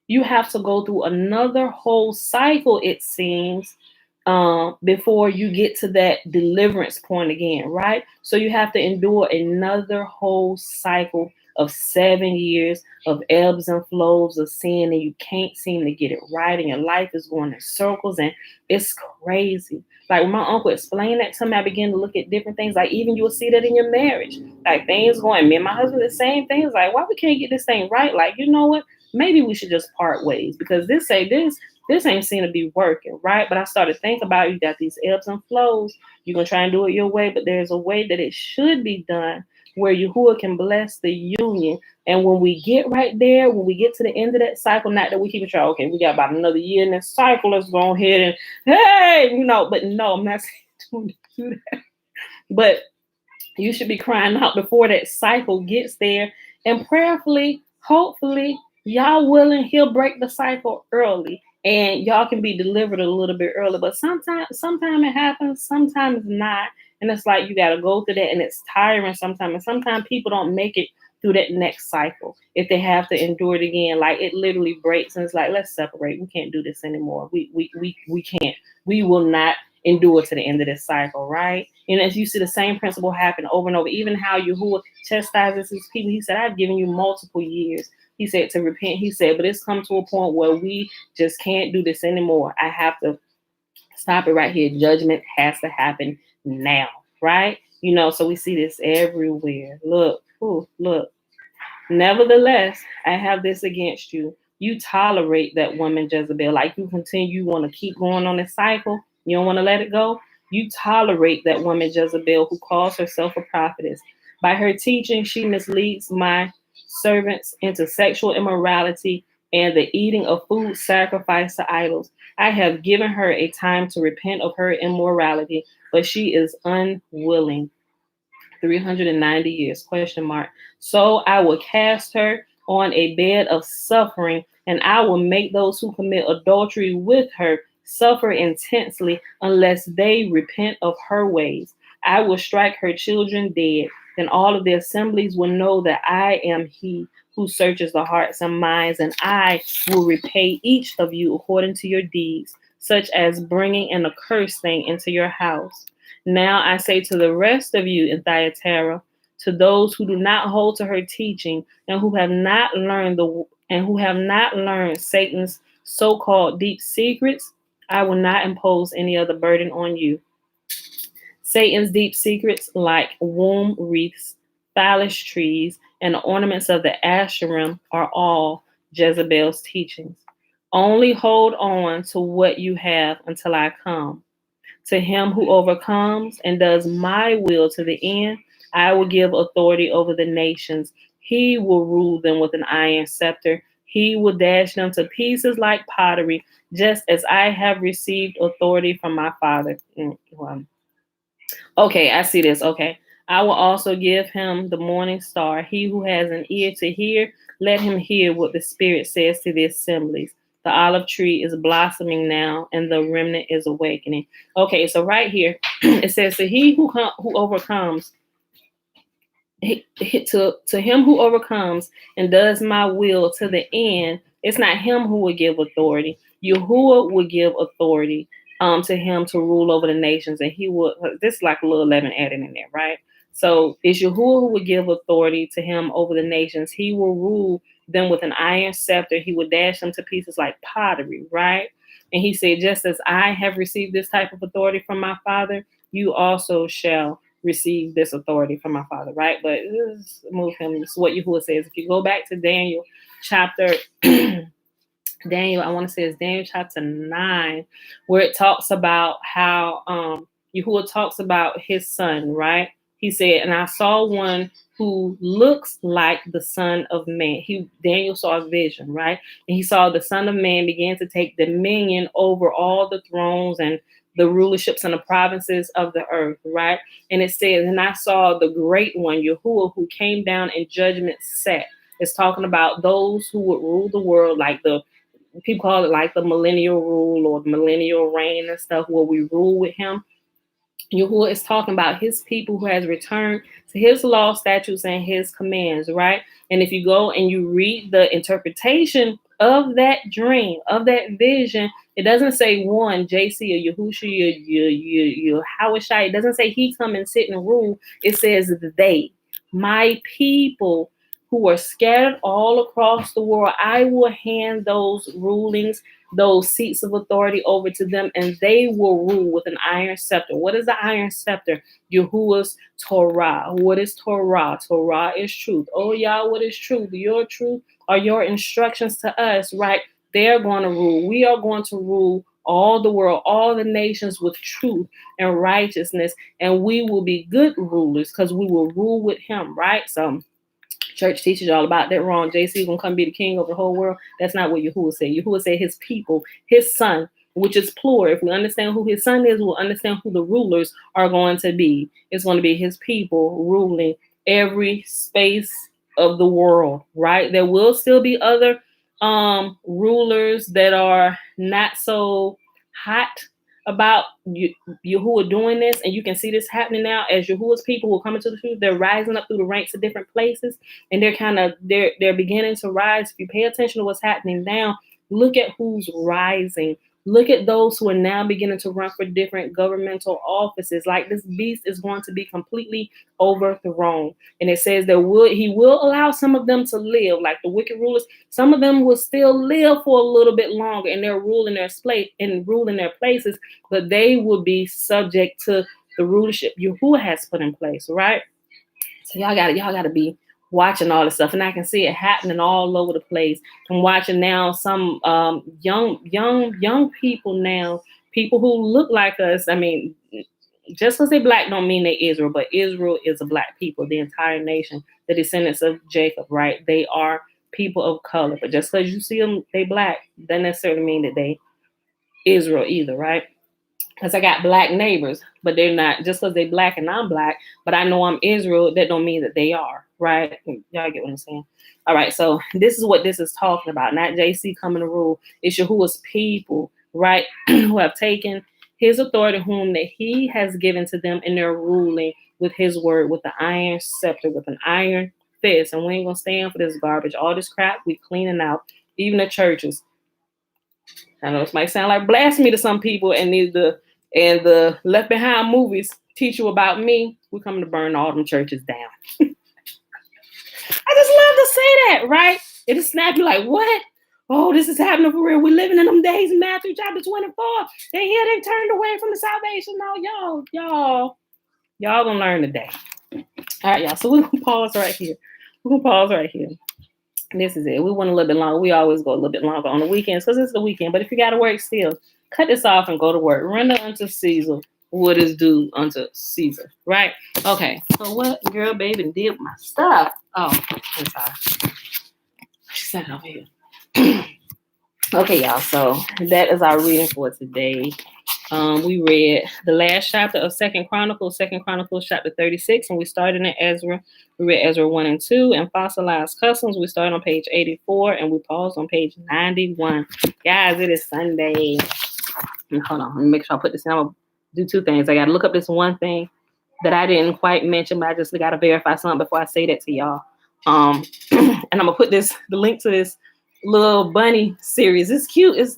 you have to go through another whole cycle, it seems, before you get to that deliverance point again, right? So you have to endure another whole cycle of 7 years of ebbs and flows of sin, and you can't seem to get it right, and your life is going in circles, and it's crazy. Like when my uncle explained that to me, I began to look at different things. Like even you'll see that in your marriage, like things going. Me and my husband the same things. Like why we can't get this thing right? Like you know what? Maybe we should just part ways because this ain't seem to be working, right? But I started thinking about you got these ebbs and flows. You're gonna try and do it your way, but there's a way that it should be done where Yahuwah can bless the union. And when we get right there, when we get to the end of that cycle, not that we keep trying, okay, we got about another year in this cycle, let's go ahead and hey, but no, I'm not saying to do that. But you should be crying out before that cycle gets there. And prayerfully, hopefully, y'all willing, he'll break the cycle early and y'all can be delivered a little bit early. But sometimes it happens, sometimes not. And it's like you got to go through that, and it's tiring sometimes. And sometimes people don't make it through that next cycle if they have to endure it again. Like it literally breaks, and it's like, let's separate. We can't do this anymore. We can't. We will not endure to the end of this cycle, right? And as you see the same principle happen over and over, even how Yahuwah chastises his people, he said, I've given you multiple years. He said to repent. He said, but it's come to a point where we just can't do this anymore. I have to stop it right here. Judgment has to happen now, right? So we see this everywhere. Look. Nevertheless, I have this against you. You tolerate that woman Jezebel. Like you continue, you want to keep going on this cycle. You don't want to let it go. You tolerate that woman Jezebel who calls herself a prophetess. By her teaching, she misleads my servants into sexual immorality and the eating of food sacrificed to idols. I have given her a time to repent of her immorality, but she is unwilling. 390 years, question mark. So I will cast her on a bed of suffering, and I will make those who commit adultery with her suffer intensely unless they repent of her ways. I will strike her children dead. Then all of the assemblies will know that I am he who searches the hearts and minds, and I will repay each of you according to your deeds, such as bringing an accursed thing into your house. Now I say to the rest of you in Thyatira, to those who do not hold to her teaching and who have not learned Satan's so-called deep secrets, I will not impose any other burden on you. Satan's deep secrets, like womb wreaths, phallus trees, and the ornaments of the Asherah, are all Jezebel's teachings. Only hold on to what you have until I come. To him who overcomes and does my will to the end, I will give authority over the nations. He will rule them with an iron scepter. He will dash them to pieces like pottery, just as I have received authority from my Father. Okay, I see this. Okay. I will also give him the morning star. He who has an ear to hear, let him hear what the Spirit says to the assemblies. The olive tree is blossoming now, and the remnant is awakening. Okay, so right here, it says, to he who overcomes, to him who overcomes and does my will to the end, it's not him who will give authority. Yahuwah will give authority to him to rule over the nations, and he will. This is like a little 11 added in there, right? So it's Yahuwah who will give authority to him over the nations. He will rule them with an iron scepter. He will dash them to pieces like pottery, right? And he said, just as I have received this type of authority from my Father, you also shall receive this authority from my Father, right? But let's move him. This is what Yahuwah says. If you go back to Daniel chapter Daniel, I want to say it's Daniel chapter 9, where it talks about how Yahuwah talks about his son, right? He said, and I saw one who looks like the Son of Man. Daniel saw a vision, right? And he saw the Son of Man begin to take dominion over all the thrones and the rulerships and the provinces of the earth, right? And it says, and I saw the great one, Yahuwah, who came down in judgment set. It's talking about those who would rule the world, like people call it like the millennial rule or the millennial reign and stuff, where we rule with him. Yahuwah is talking about his people who has returned to his law, statutes, and his commands, right? And if you go and you read the interpretation of that dream, of that vision. It doesn't say one, JC or Yahusha, your Hawashai. It doesn't say he come and sit and rule. It says they, my people who are scattered all across the world. I will hand those rulings, those seats of authority over to them, and they will rule with an iron scepter. What is the iron scepter? Yahuwah's Torah. What is Torah? Torah is truth. Oh, Yah, what is truth? Your truth are your instructions to us, right? They're going to rule. We are going to rule all the world, all the nations with truth and righteousness, and we will be good rulers because we will rule with him, right? So church teaches y'all about that wrong. JC gonna come be the king of the whole world. That's not what Yahuwah said. Yahuwah said his people, his son, which is plural. If we understand who his son is, we'll understand who the rulers are going to be. It's going to be his people ruling every space of the world, right? There will still be other rulers that are not so hot about Yahuwah doing this, and you can see this happening now as Yahuwah's people will come into the truth. They're rising up through the ranks of different places, and they're beginning to rise. If you pay attention to what's happening now, look at who's rising. Look at those who are now beginning to run for different governmental offices. Like this beast is going to be completely overthrown. And it says that he will allow some of them to live, like the wicked rulers. Some of them will still live for a little bit longer, and they're ruling their places, but they will be subject to the rulership Yahuwah has put in place, right? So y'all gotta be watching all this stuff, and I can see it happening all over the place. I'm watching now some young people now, people who look like us. I mean, just because they're black don't mean they're Israel, but Israel is a black people, the entire nation, the descendants of Jacob, right? They are people of color, but just because you see them, they black, doesn't necessarily mean that they Israel either, right? Because I got black neighbors, but they're not, just because they black and I'm black, but I know I'm Israel, that don't mean that they are, right? Y'all get what I'm saying? All right, so this is what this is talking about, not JC coming to rule. It's Yahuwah's people, right, who have taken his authority, whom that he has given to them, and they're ruling with his word, with the iron scepter, with an iron fist, and we ain't gonna stand for this garbage. All this crap we cleaning out, even the churches. I know this might sound like blasphemy to some people, and the Left Behind movies teach you about me. We're coming to burn all them churches down. I just love to say that, right? It'll snap you like, what? Oh, this is happening for real. We're living in them days in Matthew chapter 24. They here, they turned away from the salvation. No, y'all gonna learn today. All right, y'all. So we're gonna pause right here. This is it. We went a little bit longer. We always go a little bit longer on the weekends because it's the weekend. But if you got to work still, cut this off and go to work. Render unto Caesar what is due unto Caesar. Right? Okay. So what girl, baby, did with my stuff? Oh, I'm sorry. She sat over here. Okay, y'all. So that is our reading for today. We read the last chapter of Second Chronicles chapter 36, and we started in Ezra. We read Ezra 1 and 2, and Fossilized Customs. We started on page 84, and we paused on page 91. Guys, it is Sunday. Hold on, let me make sure I put this in. I'm going to do two things. I got to look up this one thing that I didn't quite mention, but I just got to verify something before I say that to y'all. And I'm going to put the link to this little bunny series. It's cute. It's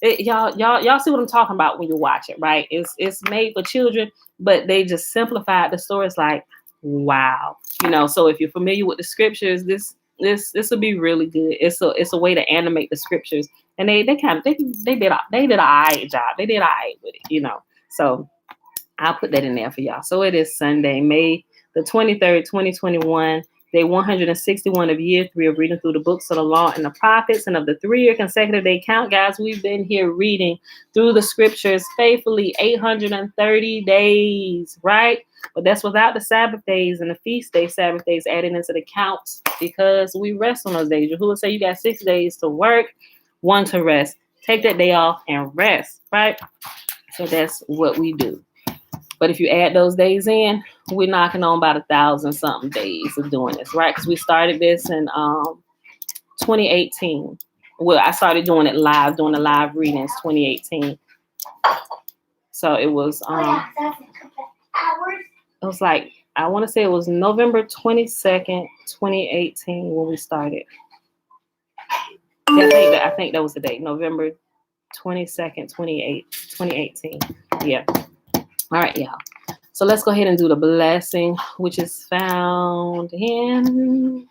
y'all see what I'm talking about when you watch it, right? It's made for children, but they just simplified the story. It's like, wow, So if you're familiar with the scriptures, this will be really good. It's a way to animate the scriptures, and they did a alright job. They did alright with it, So I'll put that in there for y'all. So it is Sunday, May the 23rd, 2021. Day 161 of year 3 of reading through the books of the law and the prophets, and of the 3-year consecutive day count, guys. We've been here reading through the scriptures faithfully 830 days, right? But that's without the Sabbath days and the feast day Sabbath days added into the counts, because we rest on those days. Yahuwah say you got 6 days to work, 1 to rest. Take that day off and rest, right? So that's what we do. But if you add those days in, we're knocking on about 1,000-something days of doing this, right? Because we started this in 2018. Well, I started doing the live readings 2018. So it was it was like, I want to say it was November 22nd, 2018 when we started. Yeah, I think that was the date, November 22nd, 2018. Yeah. All right, y'all. So let's go ahead and do the blessing, which is found in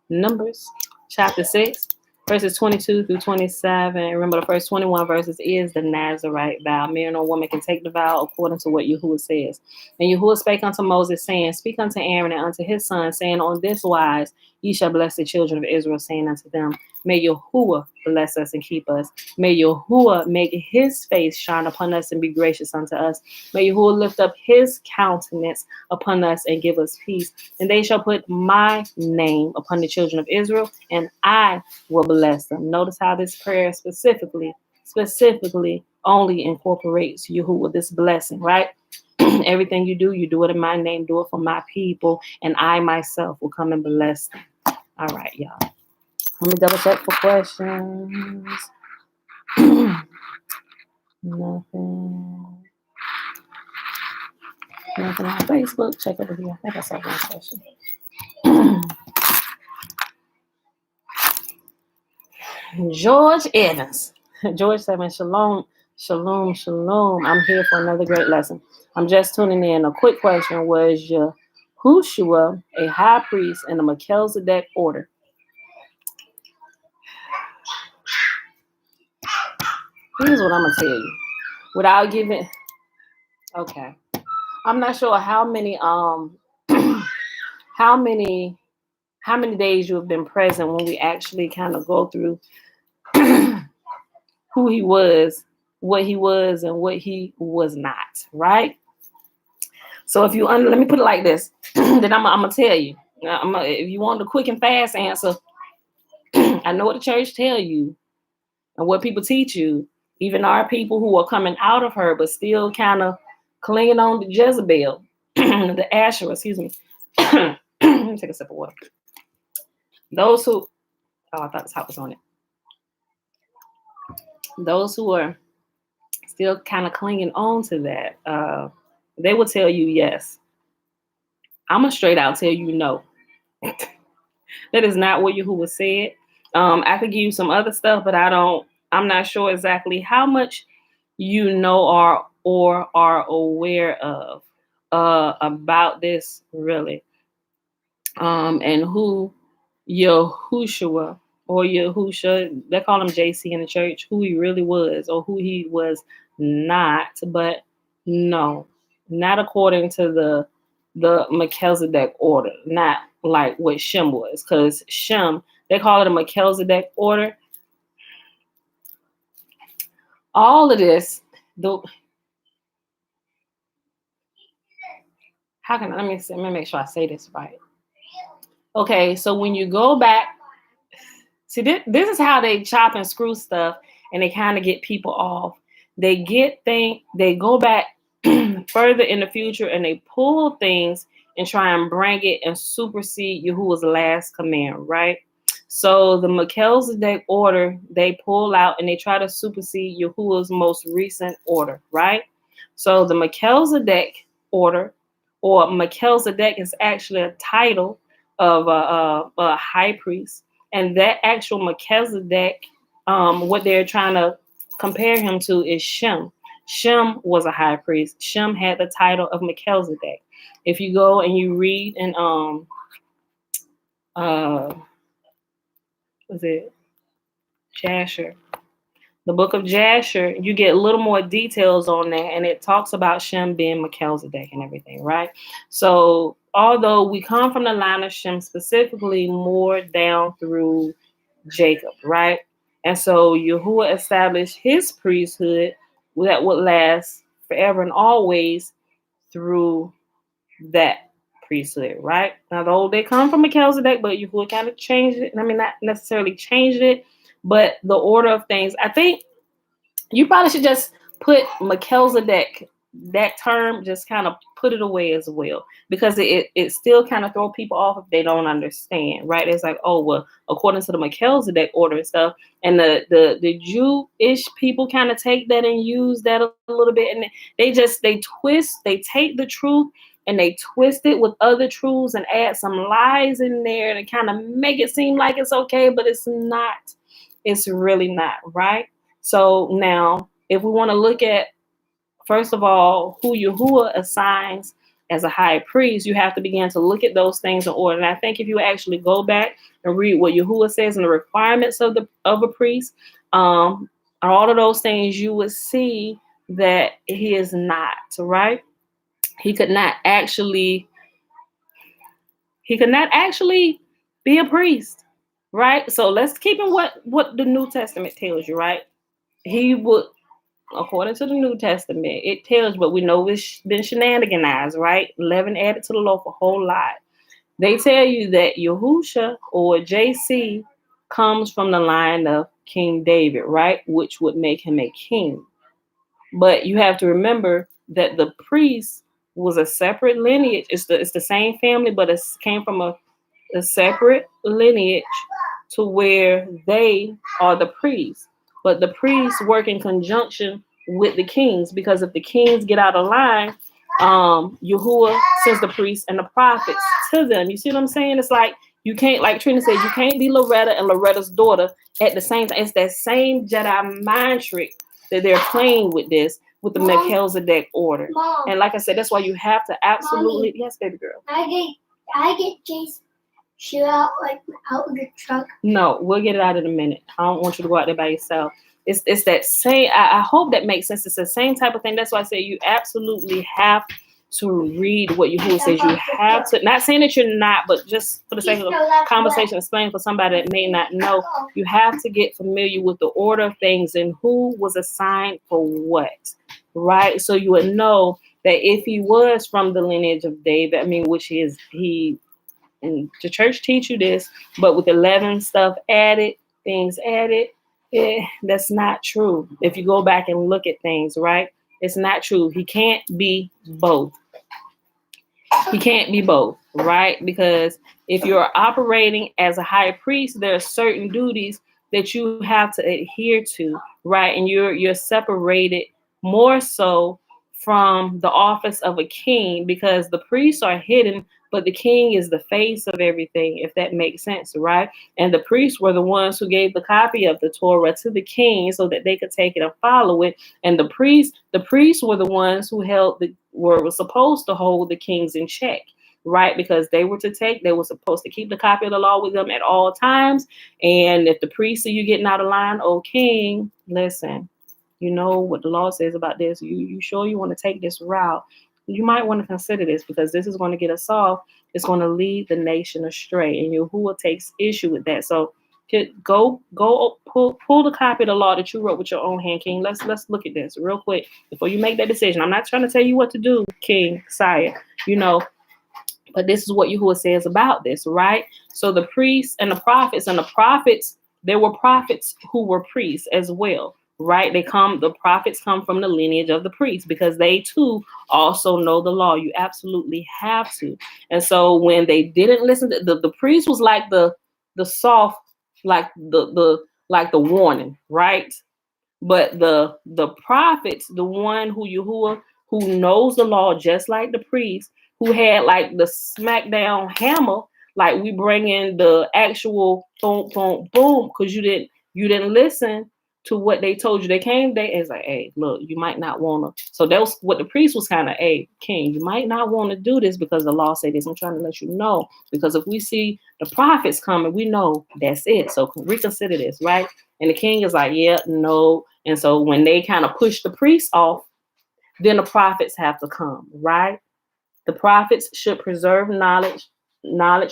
Numbers chapter 6, verses 22 through 27. Remember, the first 21 verses is the Nazarite vow. Man or woman can take the vow according to what Yahuwah says. And Yahuwah spake unto Moses, saying, Speak unto Aaron and unto his son, saying, On this wise ye shall bless the children of Israel, saying unto them, May Yahuwah bless us and keep us. May Yahuwah make his face shine upon us and be gracious unto us. May Yahuwah lift up his countenance upon us and give us peace. And they shall put my name upon the children of Israel, and I will bless them. Notice how this prayer specifically only incorporates Yahuwah, this blessing, right? Everything you do it in my name. Do it for my people, and I myself will come and bless them. All right, y'all. Let me double check for questions. Nothing on Facebook. Check over here. I think I saw one question. George Evans. George said, Shalom, shalom, shalom. I'm here for another great lesson. I'm just tuning in. A quick question. Was Yahusha a high priest in the Melchizedek order? Here's what I'm going to tell you. Without giving... Okay. I'm not sure how many days you have been present when we actually kind of go through who he was, what he was, and what he was not, right? So if you let me put it like this, then I'm gonna tell you. If you want the quick and fast answer, I know what the church tell you and what people teach you. Even our people who are coming out of her, but still kind of clinging on to Jezebel, the Asherah. Excuse me. Let me take a sip of water. Those who, I thought the top was on it. Those who are still kind of clinging on to that, they will tell you yes. I'm gonna straight out tell you no. That is not what Yahuwah said. I could give you some other stuff, but I'm not sure exactly how much you know or are aware of about this really. And who Yahushua or Yahusha, they call him JC in the church, who he really was or who he was not, but no, not according to the Melchizedek order, not like what Shem was, because Shem, they call it a Melchizedek order. All of this, let me make sure I say this right. Okay, so when you go back, see, this is how they chop and screw stuff, and they kind of get people off. They go back further in the future, and they pull things and try and bring it and supersede Yahuwah's last command, right? So the Melchizedek order, they pull out and they try to supersede Yahuwah's most recent order, right? So the Melchizedek order, or Melchizedek, is actually a title of a high priest. And that actual Melchizedek, what they're trying to compare him to is Shem. Shem was a high priest. Shem had the title of Melchizedek. If you go and you read in was it Jasher? The book of Jasher, you get a little more details on that, and it talks about Shem being Melchizedek and everything, right? So although we come from the line of Shem, specifically more down through Jacob, right? And so Yahuwah established his priesthood that would last forever and always through that priesthood, right? Now, though they come from Melchizedek, but Yahuwah kind of changed it. I mean, not necessarily changed it, but the order of things. I think you probably should just put Melchizedek, that term, just kind of put it away as well, because it still kind of throw people off if they don't understand, right? It's like, oh, well, according to the Melchizedek order and stuff, and the Jewish people kind of take that and use that a little bit, and they take the truth and they twist it with other truths and add some lies in there to kind of make it seem like it's okay, but it's not. It's really not, right? So now, if we want to look at, first of all, who Yahuwah assigns as a high priest, you have to begin to look at those things in order. And I think if you actually go back and read what Yahuwah says in the requirements of a priest, all of those things, you would see that he is not, right? He could not actually be a priest, right? So let's keep in what the New Testament tells you, right? He would, according to the New Testament, it tells, but we know it's been shenaniganized, right? 11 added to the loaf, a whole lot. They tell you that Yahusha or JC comes from the line of King David, right? Which would make him a king. But you have to remember that the priest was a separate lineage. It's the same family, but it came from a separate lineage to where they are the priests. But the priests work in conjunction with the kings, because if the kings get out of line, Yahuwah sends the priests and the prophets to them. You see what I'm saying? It's like you can't, like Trina said, you can't be Loretta and Loretta's daughter at the same time. It's that same Jedi mind trick that they're playing with this, with the Melchizedek order. Mom, and like I said, that's why you have to absolutely, Mommy, yes, baby girl. I get Jace shoot out of the truck. No, we'll get it out in a minute. I don't want you to go out there by yourself. It's that same. I hope that makes sense. It's the same type of thing. That's why I say you absolutely have to read what Yahuwah says. You have to. Not saying that you're not, but just for the sake of the conversation, explain for somebody that may not know. You have to get familiar with the order of things and who was assigned for what, right? So you would know that if he was from the lineage of David, I mean, which is he. And the church teach you this, but with 11 things added, that's not true. If you go back and look at things, right? It's not true. He can't be both. He can't be both, right? Because if you're operating as a high priest, there are certain duties that you have to adhere to, right? And you're separated more so from the office of a king, because the priests are hidden, but the king is the face of everything, if that makes sense, right? And the priests were the ones who gave the copy of the Torah to the king so that they could take it and follow it. And the priests were the ones who were supposed to hold the kings in check, right? Because they were supposed to keep the copy of the law with them at all times. And if the priest see you getting out of line, oh king, listen, you know what the law says about this. You sure you want to take this route? You might want to consider this, because this is going to get us off. It's going to lead the nation astray, and Yahuwah takes issue with that. So go pull the copy of the law that you wrote with your own hand, King. Let's look at this real quick before you make that decision. I'm not trying to tell you what to do, King, Sire, but this is what Yahuwah says about this, right? So the priests and the prophets, there were prophets who were priests as well, right? The prophets come from the lineage of the priests, because they too also know the law. You absolutely have to. And so when they didn't listen to the priest, was like the soft, like the warning, right? But the prophets, the one who Yahuwah, who knows the law just like the priest, who had like the smackdown hammer, like we bring in the actual boom, boom, boom, because you didn't listen to what they told you. They came there as like, hey, look, you might not want to. So that was what the priest was kind of, hey, king, you might not want to do this because the law said this. I'm trying to let you know, because if we see the prophets coming, we know that's it. So reconsider this, right? And the king is like, yeah, no. And so when they kind of push the priest off, then the prophets have to come, right? The prophets should preserve knowledge,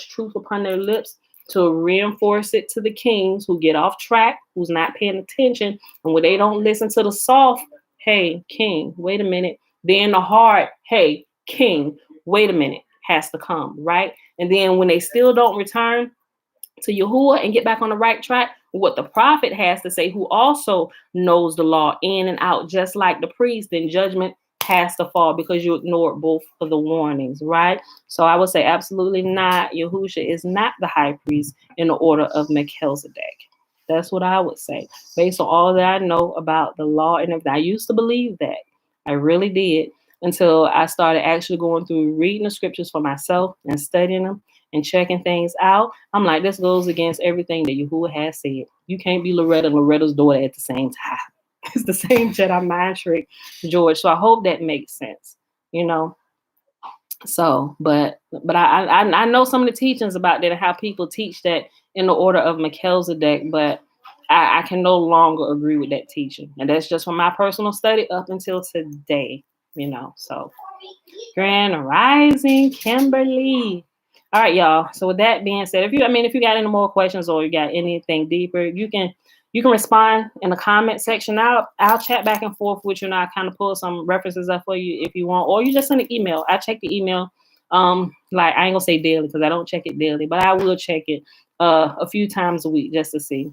truth upon their lips, to reinforce it to the kings who get off track, who's not paying attention. And when they don't listen to the soft, hey, king, wait a minute. Then the hard, hey, king, wait a minute, has to come, right? And then when they still don't return to Yahuwah and get back on the right track, what the prophet has to say, who also knows the law in and out, just like the priest, then judgment has to fall, because you ignored both of the warnings, right? So I would say absolutely not. Yahusha is not the high priest in the order of Melchizedek. That's what I would say, based on all that I know about the law and everything. I used to believe that. I really did, until I started actually going through reading the scriptures for myself and studying them and checking things out, I'm like, this goes against everything that Yahuwah has said. You can't be Loretta and Loretta's daughter at the same time. It's the same Jedi mind trick, George. So I hope that makes sense, you know. So, but I know some of the teachings about that and how people teach that in the order of Melchizedek, but I can no longer agree with that teaching. And that's just from my personal study up until today, you know. So, Grand Rising, Kimberly. All right, y'all. So with that being said, if you got any more questions or you got anything deeper, you can respond in the comment section. I'll chat back and forth with you, and I'll kind of pull some references up for you if you want, or you just send an email. I check the email. Like I ain't gonna say daily because I don't check it daily, but I will check it a few times a week just to see.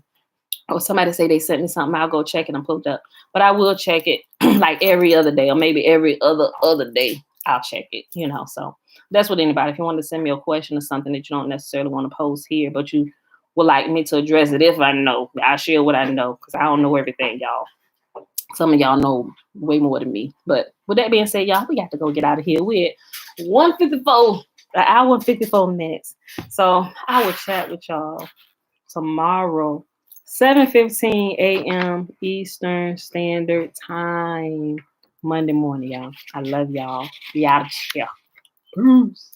Or somebody say they sent me something, I'll go check it and pull it up. But I will check it like every other day, or maybe every other day. I'll check it, you know. So that's what anybody. If you want to send me a question or something that you don't necessarily want to post here, but you would like me to address it, if I know, I'll share what I know because I don't know everything, y'all. Some of y'all know way more than me. But with that being said, y'all, we got to go get out of here. We're at 1:54, an hour and 54 minutes. So I will chat with y'all tomorrow, 7:15 a.m. Eastern Standard Time, Monday morning, y'all. I love y'all. Be out of here. Peace.